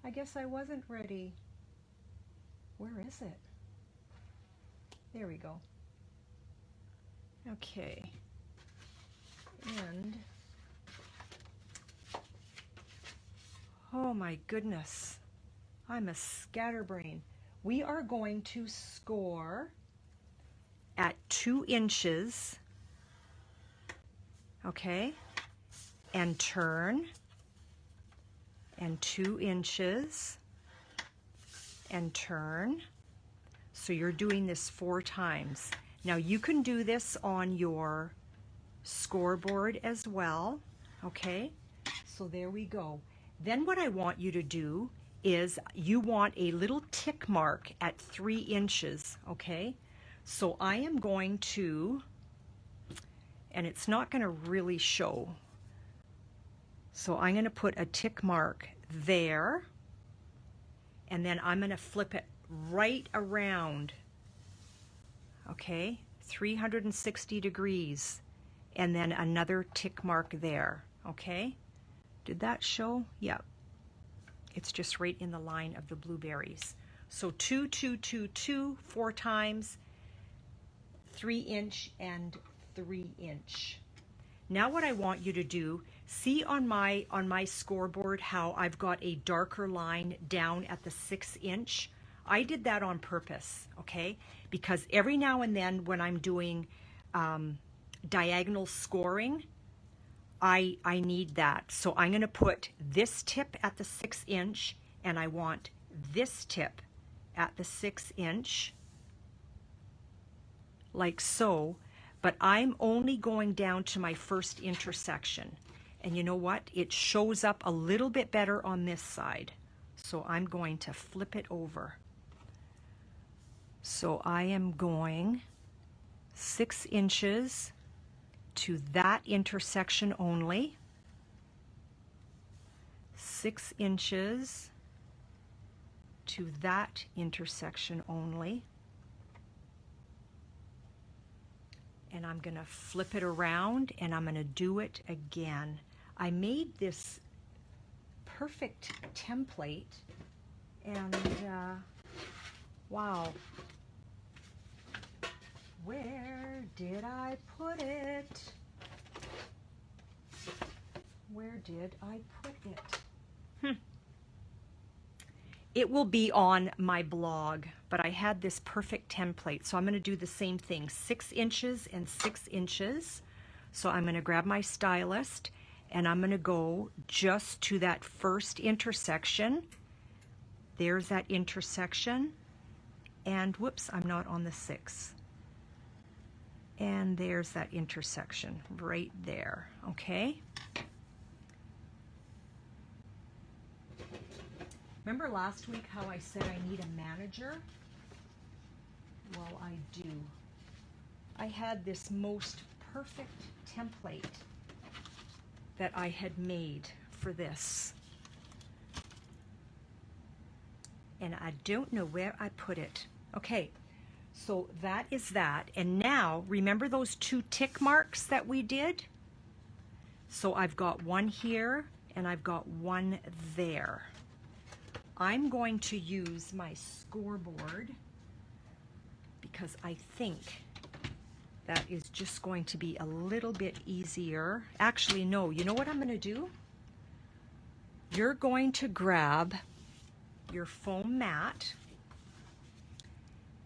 A: I guess I wasn't ready. Where is it? There we go. Okay. And, oh my goodness, I'm a scatterbrain. We are going to score at 2 inches, okay, and turn, and 2 inches, and turn. So you're doing this 4 times. Now you can do this on your scoreboard as well, okay? So there we go. Then what I want you to do is you want a little tick mark at 3 inches, okay? So I am going to, and it's not going to really show, so I'm going to put a tick mark there, and then I'm going to flip it right around, okay, 360 degrees, and then another tick mark there, okay? Did that show? Yeah. It's just right in the line of the blueberries. So 2, 2, 2, 2, 4 times, 3 inch and 3 inch. Now what I want you to do, see on my scoreboard how I've got a darker line down at the 6 inch? I did that on purpose, okay? Because every now and then when I'm doing diagonal scoring, I need that. So I'm going to put this tip at the 6 inch, and I want this tip at the 6 inch, like so, but I'm only going down to my first intersection. And you know what? It shows up a little bit better on this side. So I'm going to flip it over. So I am going 6 inches to that intersection only, 6 inches to that intersection only, and I'm going to flip it around and I'm going to do it again. I made this perfect template, and wow, where did I put it? Where did I put it? It will be on my blog, but I had this perfect template, so I'm going to do the same thing, 6 inches and 6 inches. So I'm going to grab my stylist and I'm going to go just to that first intersection. There's that intersection, and whoops, I'm not on the 6. And there's that intersection right there, okay? Remember last week how I said I need a manager? Well, I do. I had this most perfect template that I had made for this. And I don't know where I put it. Okay, so that is that. And now, remember those 2 tick marks that we did? So I've got one here and I've got one there. I'm going to use my scoreboard because I think that is just going to be a little bit easier. Actually, no, you know what I'm going to do? You're going to grab your foam mat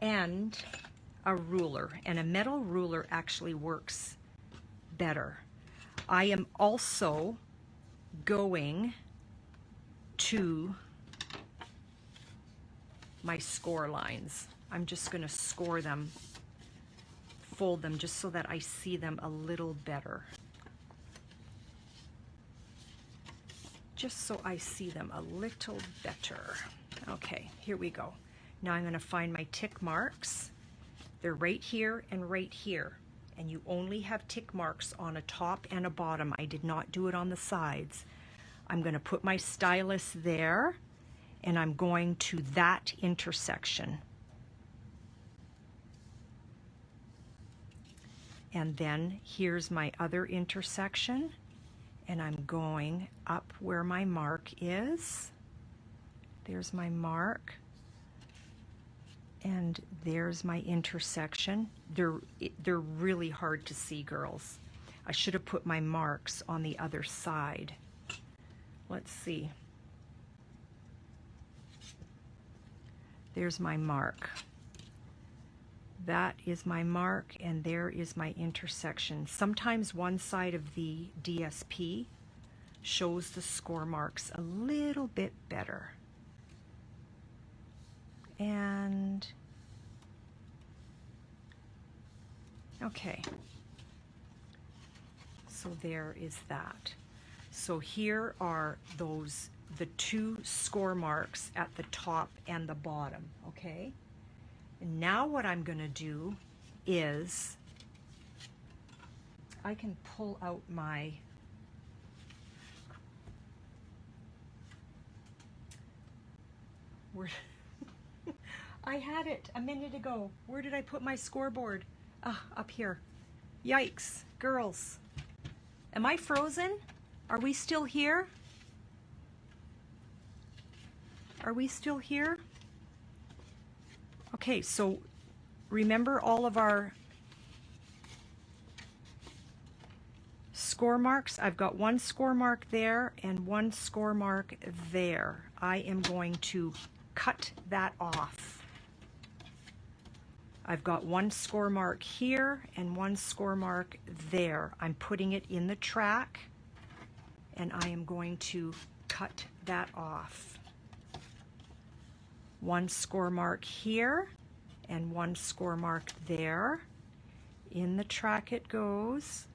A: and a ruler, and a metal ruler actually works better. I am also going to my score lines. I'm just going to score them, fold them just so that I see them a little better. Just so I see them a little better. Okay, here we go. Now I'm going to find my tick marks. They're right here and right here. And you only have tick marks on a top and a bottom. I did not do it on the sides. I'm going to put my stylus there, and I'm going to that intersection. And then here's my other intersection, and I'm going up where my mark is. There's my mark, and there's my intersection. They're really hard to see, girls. I should have put my marks on the other side. Let's see. There's my mark. That is my mark, and there is my intersection. Sometimes one side of the DSP shows the score marks a little bit better. And okay, so there is that. So here are the two score marks at the top and the bottom, okay? And now what I'm going to do is I can pull out my I had it a minute ago. Where did I put my scoreboard? Ah, up here. Yikes, girls. Am I frozen? Are we still here? Are we still here? Okay, so remember all of our score marks? I've got one score mark there and one score mark there. I am going to cut that off. I've got one score mark here and one score mark there. I'm putting it in the track, and I am going to cut that off. One score mark here and one score mark there. In the track it goes.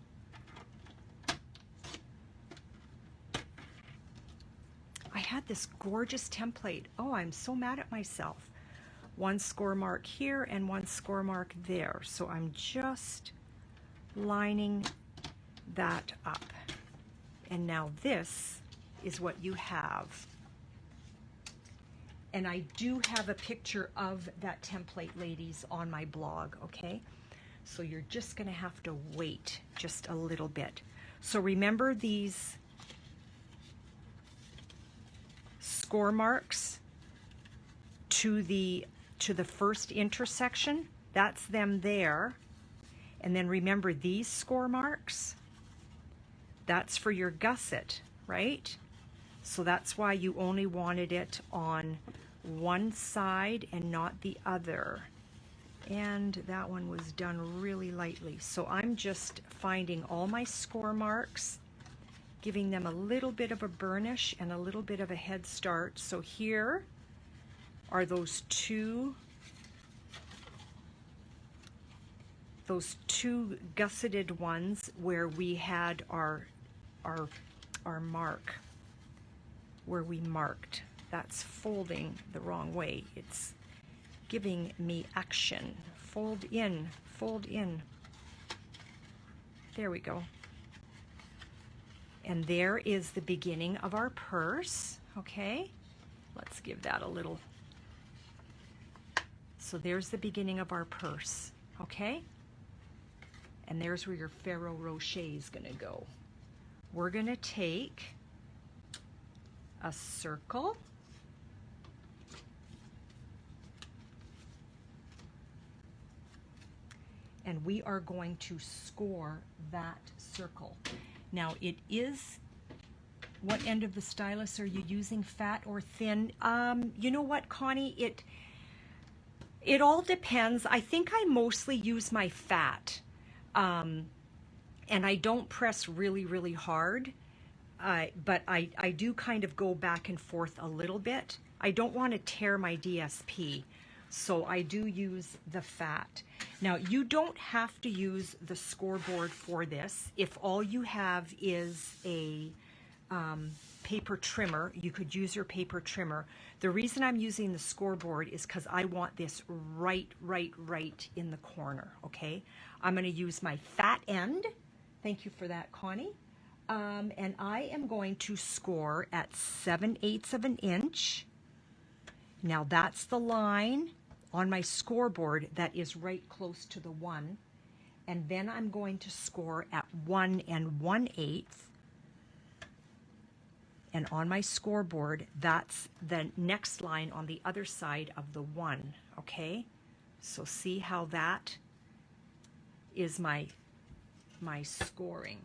A: I had this gorgeous template. Oh, I'm so mad at myself. One score mark here and one score mark there. So I'm just lining that up. And now this is what you have. And I do have a picture of that template, ladies, on my blog, okay? So you're just gonna have to wait just a little bit. So remember these score marks to the first intersection? That's them there. And then remember these score marks? That's for your gusset, right? So that's why you only wanted it on one side and not the other. And that one was done really lightly. So I'm just finding all my score marks, giving them a little bit of a burnish and a little bit of a head start. So here are those two gusseted ones where we had our mark, where we marked. That's folding the wrong way. It's giving me action. Fold in, fold in. There we go. And there is the beginning of our purse, okay? Let's give that a little. So there's the beginning of our purse, okay? And there's where your Ferrero Rocher is gonna go. We're gonna take a circle, and we are going to score that circle. Now it is, what end of the stylus are you using, fat or thin? You know what, Connie, it all depends. I think I mostly use my fat, and I don't press really, really hard, but I do kind of go back and forth a little bit. I don't want to tear my DSP, so I do use the fat. Now, you don't have to use the scoreboard for this. If all you have is a paper trimmer, you could use your paper trimmer. The reason I'm using the scoreboard is because I want this right in the corner, okay? I'm going to use my fat end. Thank you for that, Connie. And I am going to score at 7/8 of an inch. Now that's the line on my scoreboard that is right close to the 1. and then I'm going to score at 1 1/8. And on my scoreboard, that's the next line on the other side of the 1, okay? So see how that is my scoring.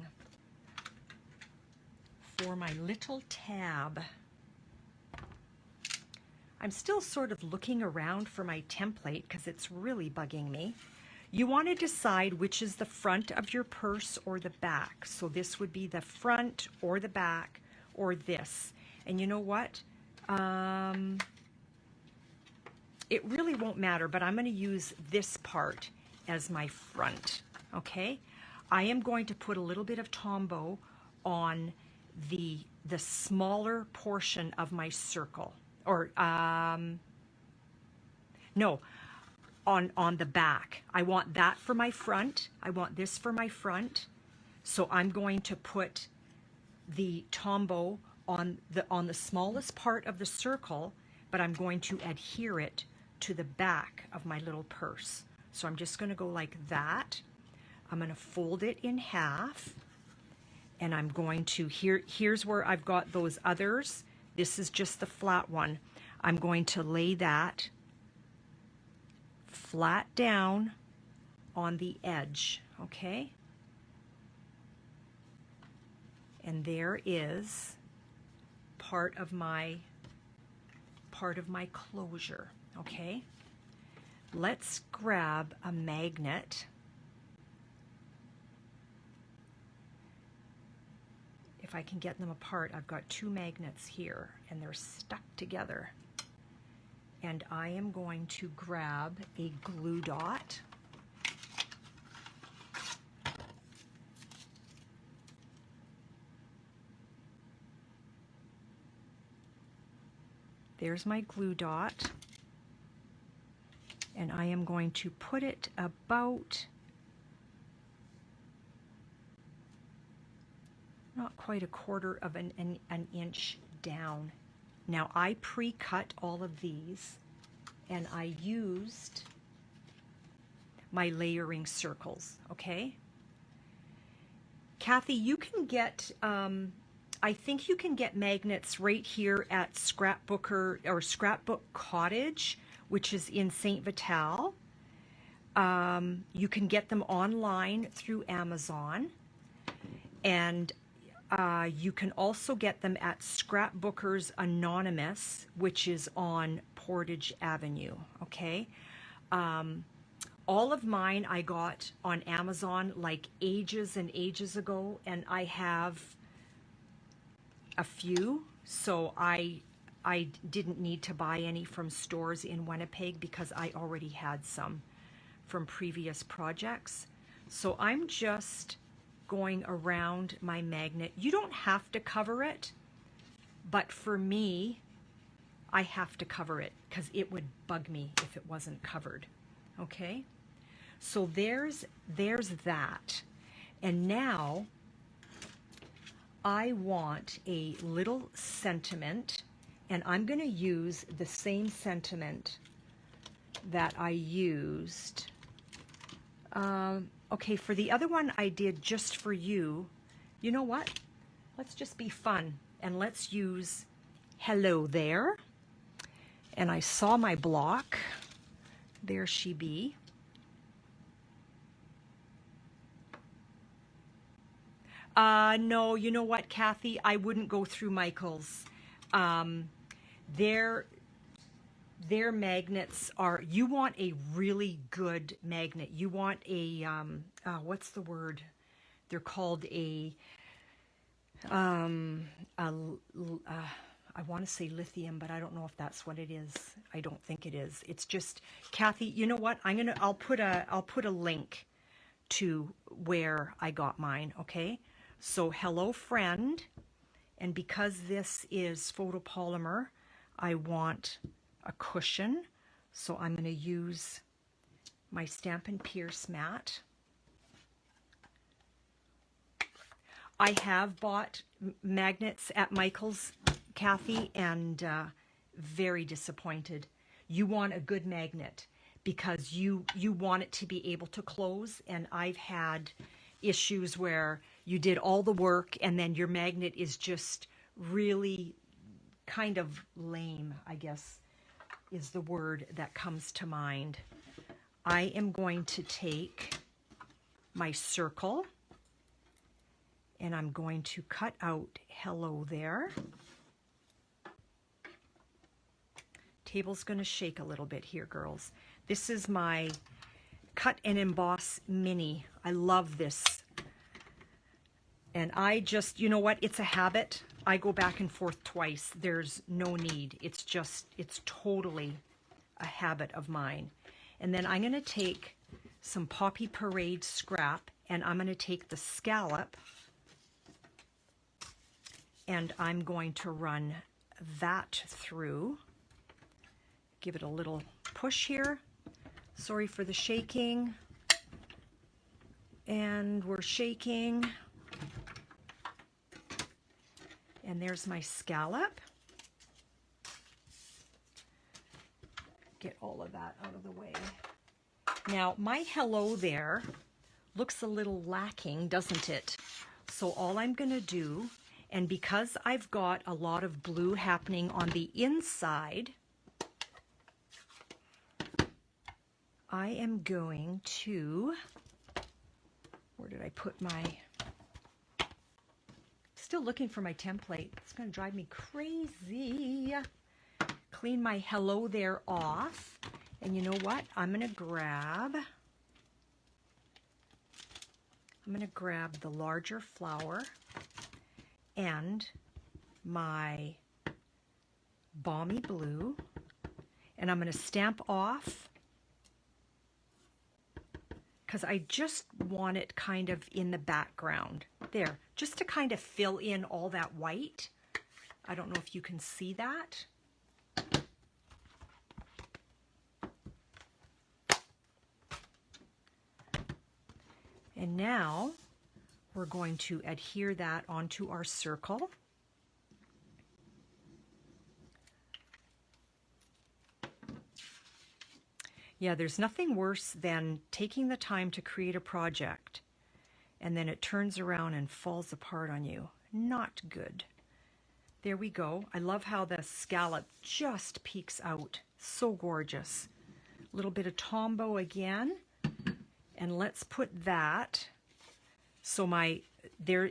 A: For my little tab, I'm still sort of looking around for my template because it's really bugging me. You want to decide which is the front of your purse or the back. So this would be the front or the back or this. And you know what? It really won't matter, but I'm going to use this part as my front, okay? I am going to put a little bit of Tombow on the smaller portion of my circle, or no, on the back. I want that for my front. I want this for my front. So I'm going to put the Tombow on the smallest part of the circle, but I'm going to adhere it to the back of my little purse. So I'm just going to go like that. I'm going to fold it in half, and I'm going to, here's where I've got those others. This is just the flat one. I'm going to lay that flat down on the edge, okay? And there is part of my closure, okay? Let's grab a magnet. If I can get them apart, I've got 2 magnets here and they're stuck together. And I am going to grab a glue dot. There's my glue dot. And I am going to put it about, not quite a quarter of an inch down. Now I pre-cut all of these, and I used my layering circles, okay? Kathy, you can get, I think you can get magnets right here at Scrapbooker or Scrapbook Cottage, which is in St. Vital. You can get them online through Amazon, and you can also get them at Scrapbookers Anonymous, which is on Portage Avenue, okay? All of mine I got on Amazon like ages and ages ago, and I have a few, so I didn't need to buy any from stores in Winnipeg because I already had some from previous projects. So I'm just going around my magnet. You don't have to cover it, but for me, I have to cover it because it would bug me if it wasn't covered. Okay, so there's that. And now I want a little sentiment, and I'm going to use the same sentiment that I used. Okay, for the other one I did just for you, you know what? Let's just be fun, and let's use hello there. And I saw my block. There she be. No, you know what, Kathy? I wouldn't go through Michael's. Their magnets are, you want a really good magnet. You want a, what's the word? They're called I want to say lithium, but I don't know if that's what it is. I don't think it is. It's just, Kathy, you know what? I'll put a link to where I got mine, okay? So hello friend, and because this is photopolymer, I want a cushion, so I'm going to use my Stampin' Pierce mat. I have bought magnets at Michael's, Kathy, and very disappointed. You want a good magnet because you want it to be able to close. And I've had issues where you did all the work and then your magnet is just really kind of lame, I guess is the word that comes to mind. I am going to take my circle and I'm going to cut out hello there. Table's going to shake a little bit here, girls. This is my Cut and Emboss Mini. I love this. And I just, you know what? It's a habit. I go back and forth twice. There's no need. It's totally a habit of mine. And then I'm going to take some Poppy Parade scrap and I'm going to take the scallop and I'm going to run that through. Give it a little push here. Sorry for the shaking. And we're shaking. And there's my scallop. Get all of that out of the way. Now, my hello there looks a little lacking, doesn't it? So all I'm going to do, and because I've got a lot of blue happening on the inside, I am going to, where did I put my, still looking for my template. It's going to drive me crazy. Clean my hello there off. And you know what? I'm going to grab the larger flower and my balmy blue. And I'm going to stamp off because I just want it kind of in the background. There, just to kind of fill in all that white. I don't know if you can see that. And now we're going to adhere that onto our circle. Yeah, there's nothing worse than taking the time to create a project and then it turns around and falls apart on you. Not good. There we go. I love how the scallop just peeks out. So gorgeous. A little bit of Tombow again. And let's put that. So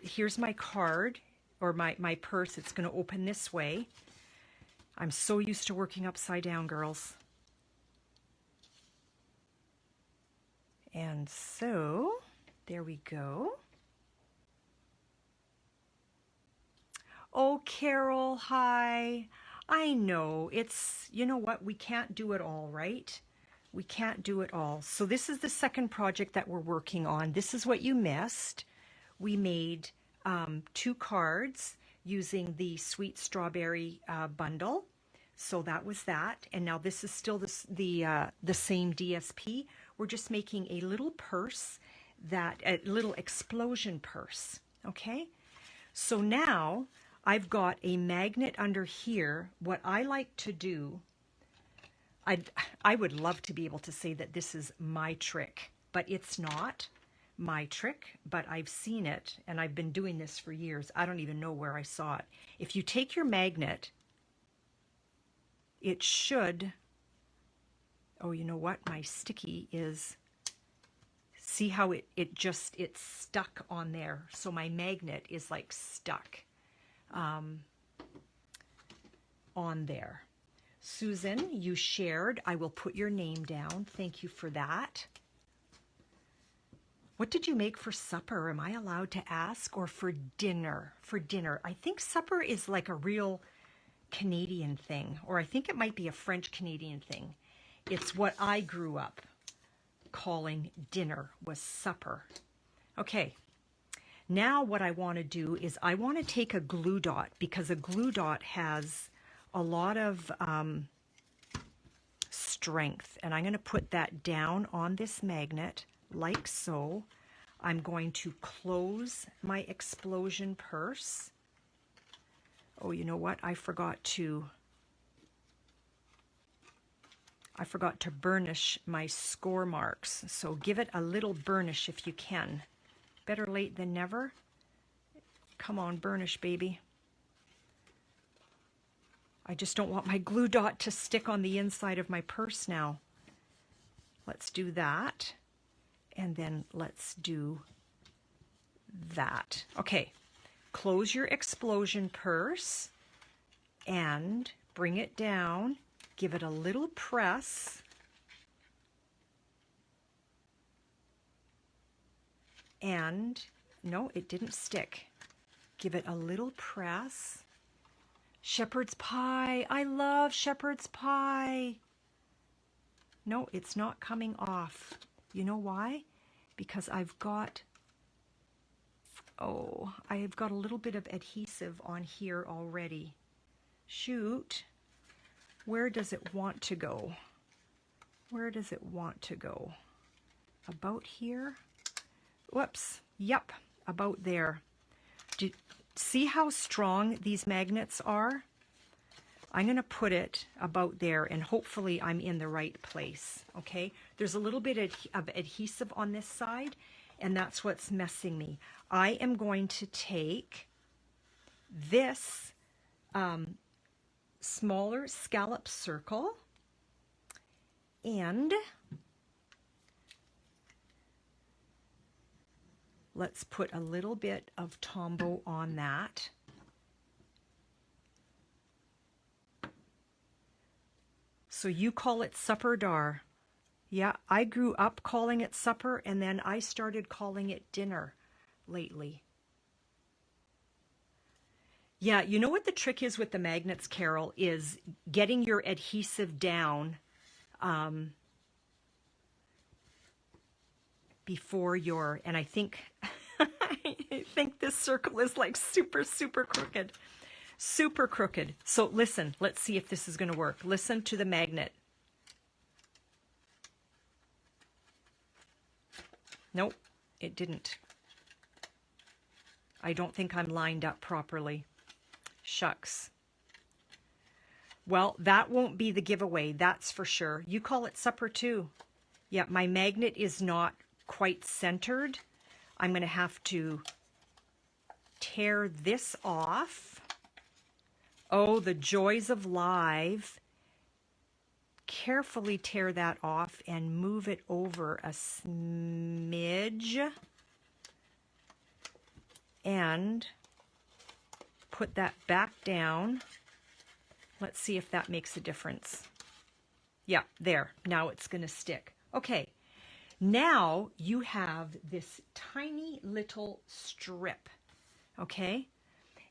A: here's my card or my purse. It's going to open this way. I'm so used to working upside down, girls. And so, there we go. Oh, Carol, hi. I know, you know what, we can't do it all, right? We can't do it all. So this is the second project that we're working on. This is what you missed. We made 2 cards using the Sweet Strawberry bundle. So that was that. And now this is still the same DSP. We're just making a little purse, a little explosion purse, okay? So now I've got a magnet under here. What I like to do, I would love to be able to say that this is my trick, but it's not my trick, but I've seen it and I've been doing this for years. I don't even know where I saw it. If you take your magnet, it should, oh, you know what? My sticky is, see how it's stuck on there. So my magnet is like stuck on there. Susan, you shared. I will put your name down. Thank you for that. What did you make for supper? Am I allowed to ask? Or for dinner? For dinner. I think supper is like a real Canadian thing, or I think it might be a French Canadian thing. It's what I grew up calling dinner, was supper. Okay, now what I want to do is I want to take a glue dot, because a glue dot has a lot of strength, and I'm going to put that down on this magnet like so. I'm going to close my explosion purse. Oh, you know what? I forgot to I forgot to burnish my score marks. So give it a little burnish if you can. Better late than never. Come on, burnish, baby. I just don't want my glue dot to stick on the inside of my purse now. Let's do that. And then let's do that. Okay, close your explosion purse and bring it down. Give it a little press. And no, it didn't stick. Give it a little press. Shepherd's pie. I love shepherd's pie. No, it's not coming off. You know why? Because I've got a little bit of adhesive on here already. Shoot. Where does it want to go? Where does it want to go? About here? Whoops. Yep, about there. See how strong these magnets are? I'm going to put it about there, and hopefully I'm in the right place, okay? There's a little bit of adhesive on this side, and that's what's messing me. I am going to take this smaller scallop circle, and let's put a little bit of Tombow on that. So you call it supper dar. Yeah, I grew up calling it supper, and then I started calling it dinner lately. Yeah, you know what the trick is with the magnets, Carol, is getting your adhesive down before your, and I think, I think this circle is like super, super crooked. Super crooked. So listen, let's see if this is going to work. Listen to the magnet. Nope, it didn't. I don't think I'm lined up properly. Shucks. Well, that won't be the giveaway, that's for sure. You call it supper too. Yeah, my magnet is not quite centered. I'm going to have to tear this off. Oh, the joys of live. Carefully tear that off and move it over a smidge. And put that back down. Let's see if that makes a difference. Yeah, there. Now it's going to stick. Okay. Now you have this tiny little strip. Okay?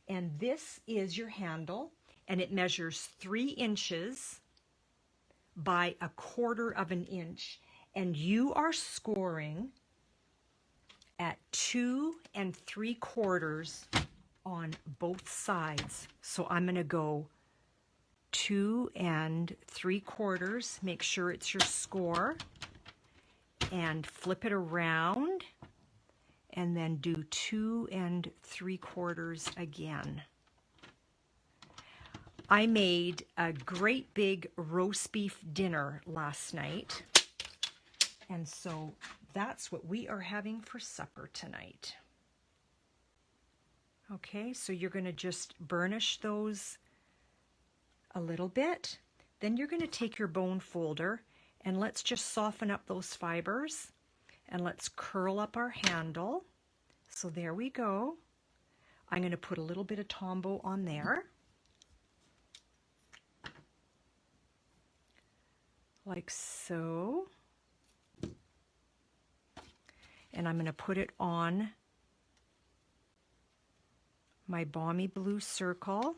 A: And this is your handle, and it measures 3 inches by 1/4 of an inch. And you are scoring at 2 3/4 on both sides. So I'm going to go 2 3/4. Make sure it's your score. And flip it around. And then do 2 3/4 again. I made a great big roast beef dinner last night. And so that's what we are having for supper tonight. Okay, so you're going to just burnish those a little bit. Then you're going to take your bone folder and let's just soften up those fibers. And let's curl up our handle. So there we go. I'm going to put a little bit of Tombow on there. Like so. And I'm going to put it on my balmy blue circle.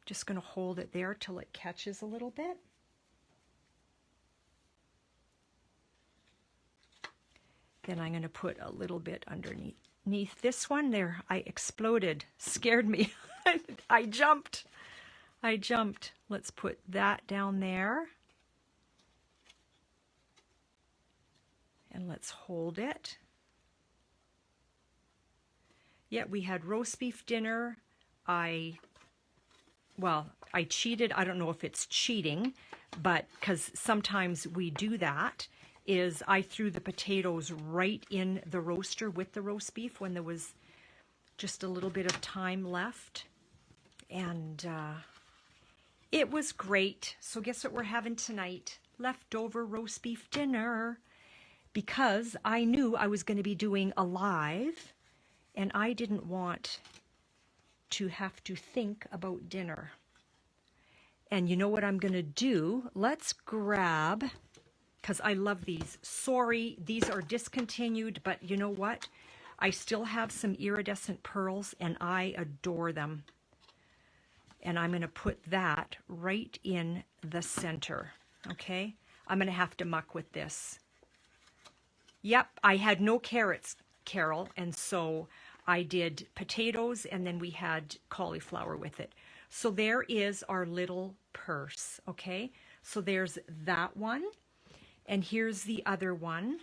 A: Just going to hold it there till it catches a little bit. Then I'm going to put a little bit underneath this one there. I exploded. Scared me. I jumped. Let's put that down there. And let's hold it. Yeah, we had roast beef dinner. I cheated. I don't know if it's cheating, but because sometimes we do that, is I threw the potatoes right in the roaster with the roast beef when there was just a little bit of time left. And it was great. So guess what we're having tonight? Leftover roast beef dinner. Because I knew I was going to be doing a live, and I didn't want to have to think about dinner. And you know what I'm going to do? Let's grab, because I love these. Sorry, these are discontinued, but you know what? I still have some iridescent pearls, and I adore them. And I'm going to put that right in the center, okay? I'm going to have to muck with this. Yep, I had no carrots, Carol, and so I did potatoes, and then we had cauliflower with it. So there is our little purse, okay? So there's that one, and here's the other one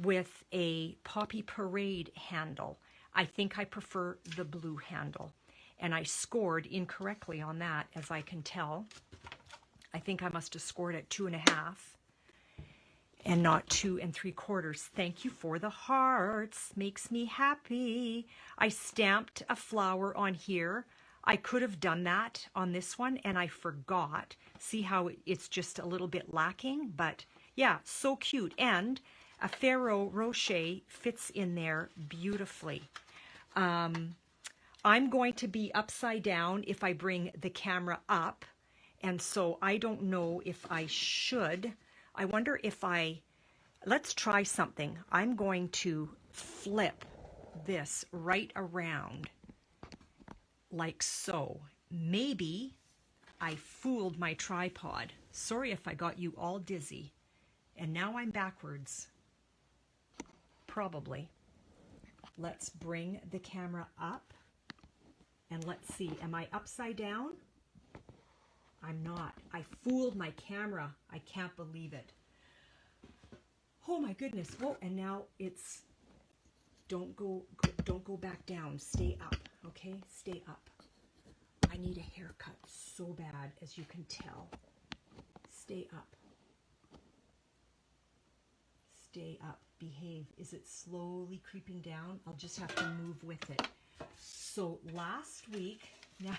A: with a Poppy Parade handle. I think I prefer the blue handle, and I scored incorrectly on that, as I can tell. I think I must have scored at 2.5. and not 2 3/4. Thank you for the hearts. Makes me happy. I stamped a flower on here. I could have done that on this one, and I forgot. See how it's just a little bit lacking? But yeah, so cute. And a Ferrero Rocher fits in there beautifully. I'm going to be upside down if I bring the camera up. And so I don't know if I should. I wonder if let's try something. I'm going to flip this right around like so. Maybe I fooled my tripod. Sorry if I got you all dizzy. And now I'm backwards. Probably. Let's bring the camera up. And let's see, am I upside down? I'm not. I fooled my camera. I can't believe it. Oh my goodness. Whoa, and now it's, don't go back down. Stay up, okay? Stay up. I need a haircut so bad, as you can tell. Stay up. Stay up. Behave. Is it slowly creeping down? I'll just have to move with it. So last week, now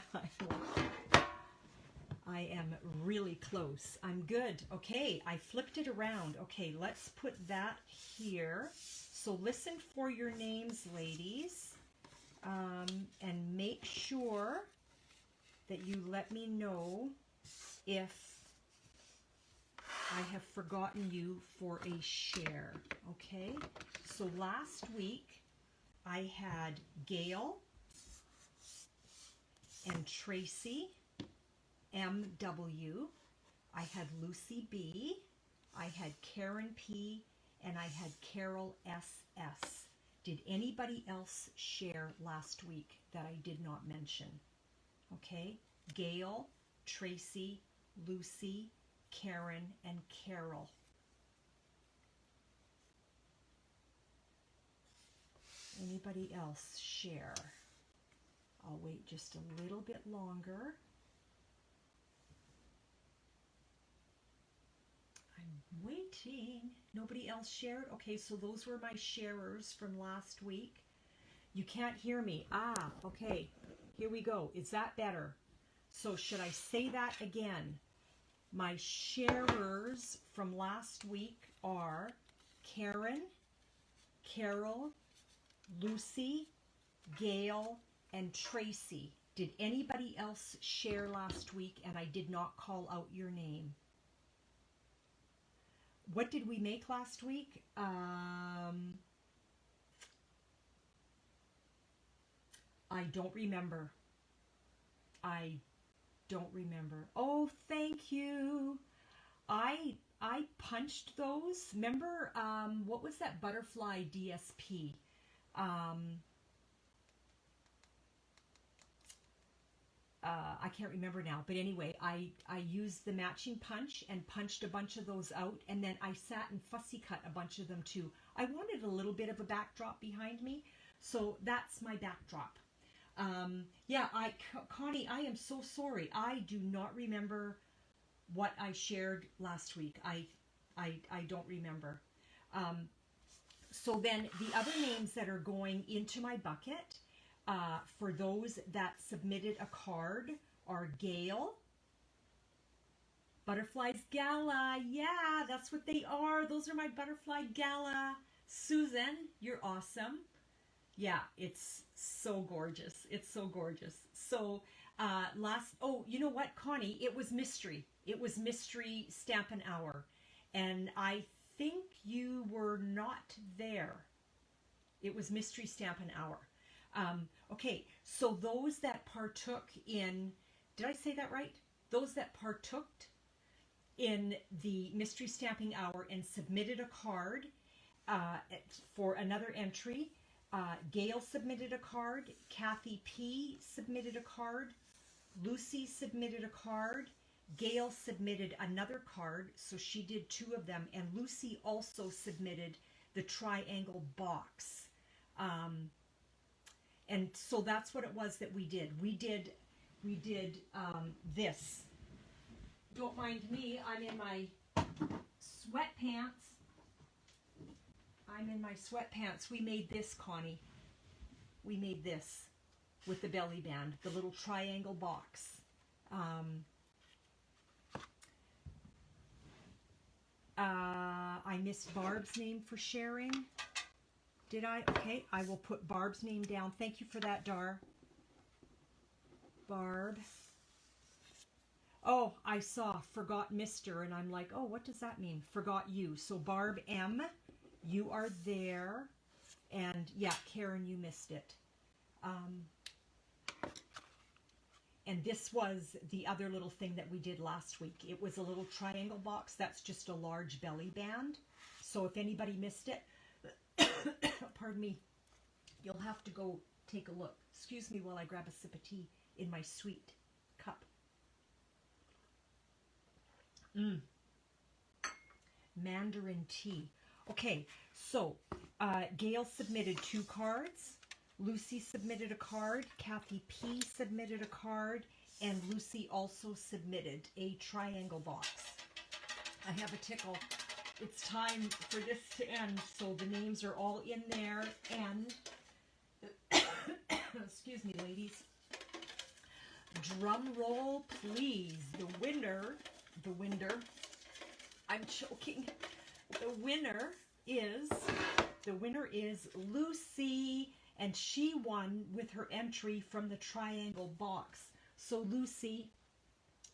A: I am really close. I'm good. Okay, I flipped it around. Okay, let's put that here. So listen for your names, ladies, and make sure that you let me know if I have forgotten you for a share. Okay, so last week I had Gail and Tracy MW, I had Lucy B, I had Karen P, and I had Carol SS. Did anybody else share last week that I did not mention? Okay, Gail, Tracy, Lucy, Karen, and Carol. Anybody else share? I'll wait just a little bit longer. I'm waiting. Nobody else shared? Okay, so those were my sharers from last week. You can't hear me. Ah, okay. Here we go. Is that better? So should I say that again? My sharers from last week are Karen, Carol, Lucy, Gail, and Tracy. Did anybody else share last week and I did not call out your name? What did we make last week? I don't remember. I don't remember. Oh, thank you. I punched those. Remember, what was that butterfly DSP? I can't remember now, but anyway, I used the matching punch and punched a bunch of those out, and then I sat and fussy cut a bunch of them too. I wanted a little bit of a backdrop behind me, so that's my backdrop. Yeah, Connie, I am so sorry. I do not remember what I shared last week. I don't remember. So then the other names that are going into my bucket for those that submitted a card are Gail, Butterflies Gala. Yeah, that's what they are. Those are my Butterfly Gala. Susan, you're awesome. Yeah, it's so gorgeous. It's so gorgeous. So oh, you know what, Connie? It was mystery. It was mystery Stampin' Hour. And I think you were not there. It was mystery Stampin' Hour. Okay, so those that partook in, did I say that right? Those that partook in the mystery stamping hour and submitted a card for another entry. Gail submitted a card. Kathy P submitted a card. Lucy submitted a card. Gail submitted another card, so she did 2 of them. And Lucy also submitted the triangle box. And so that's what it was that we did. We did this. Don't mind me, I'm in my sweatpants. We made this, Connie. We made this with the belly band, the little triangle box. I missed Barb's name for sharing. Did I? Okay, I will put Barb's name down. Thank you for that, Dar. Barb. Oh, I saw forgot Mr. and I'm like, oh, what does that mean? Forgot you. So Barb M, you are there. And yeah, Karen, you missed it. And this was the other little thing that we did last week. It was a little triangle box. That's just a large belly band. So if anybody missed it, pardon me, you'll have to go take a look. Excuse me while I grab a sip of tea in my sweet cup. Mandarin tea. Okay, so Gail submitted 2 cards. Lucy submitted a card. Kathy P submitted a card. And Lucy also submitted a triangle box. I have a tickle. It's time for this to end. So the names are all in there. And, excuse me, ladies. Drum roll, please. The winner, I'm choking. The winner is Lucy, and she won with her entry from the triangle box. So Lucy,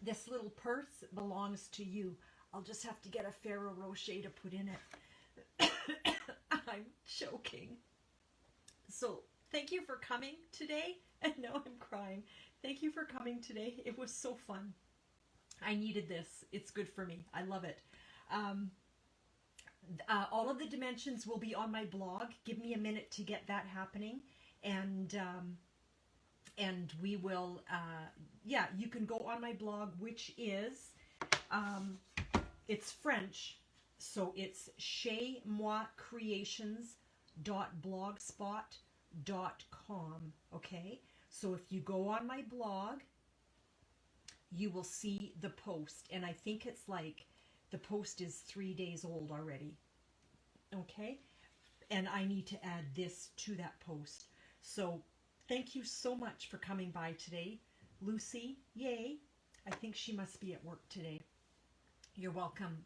A: this little purse belongs to you. I'll just have to get a Ferrero Rocher to put in it. I'm choking. So thank you for coming today. And now I'm crying. Thank you for coming today. It was so fun. I needed this. It's good for me. I love it. All of the dimensions will be on my blog. Give me a minute to get that happening. And we will, yeah, you can go on my blog, which is, it's French. So it's chezmoicreations.blogspot.com. Okay. So if you go on my blog, you will see the post. And I think it's like, the post is 3 days old already. Okay. And I need to add this to that post. So thank you so much for coming by today. Lucy, yay. I think she must be at work today. You're welcome,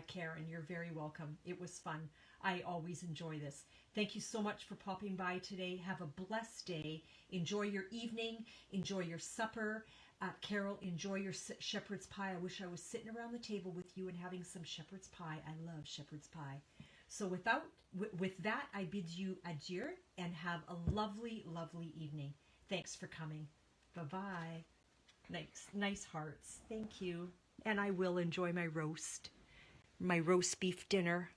A: Karen. You're very welcome. It was fun. I always enjoy this. Thank you so much for popping by today. Have a blessed day. Enjoy your evening. Enjoy your supper. Carol, enjoy your shepherd's pie. I wish I was sitting around the table with you and having some shepherd's pie. I love shepherd's pie. So with that, I bid you adieu and have a lovely, lovely evening. Thanks for coming. Bye-bye. Nice hearts. Thank you. And I will enjoy my roast beef dinner.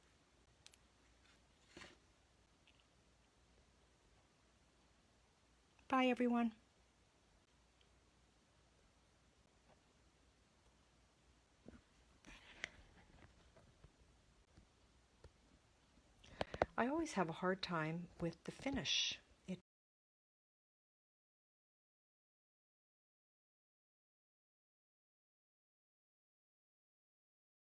A: Bye, everyone. I always have a hard time with the finish.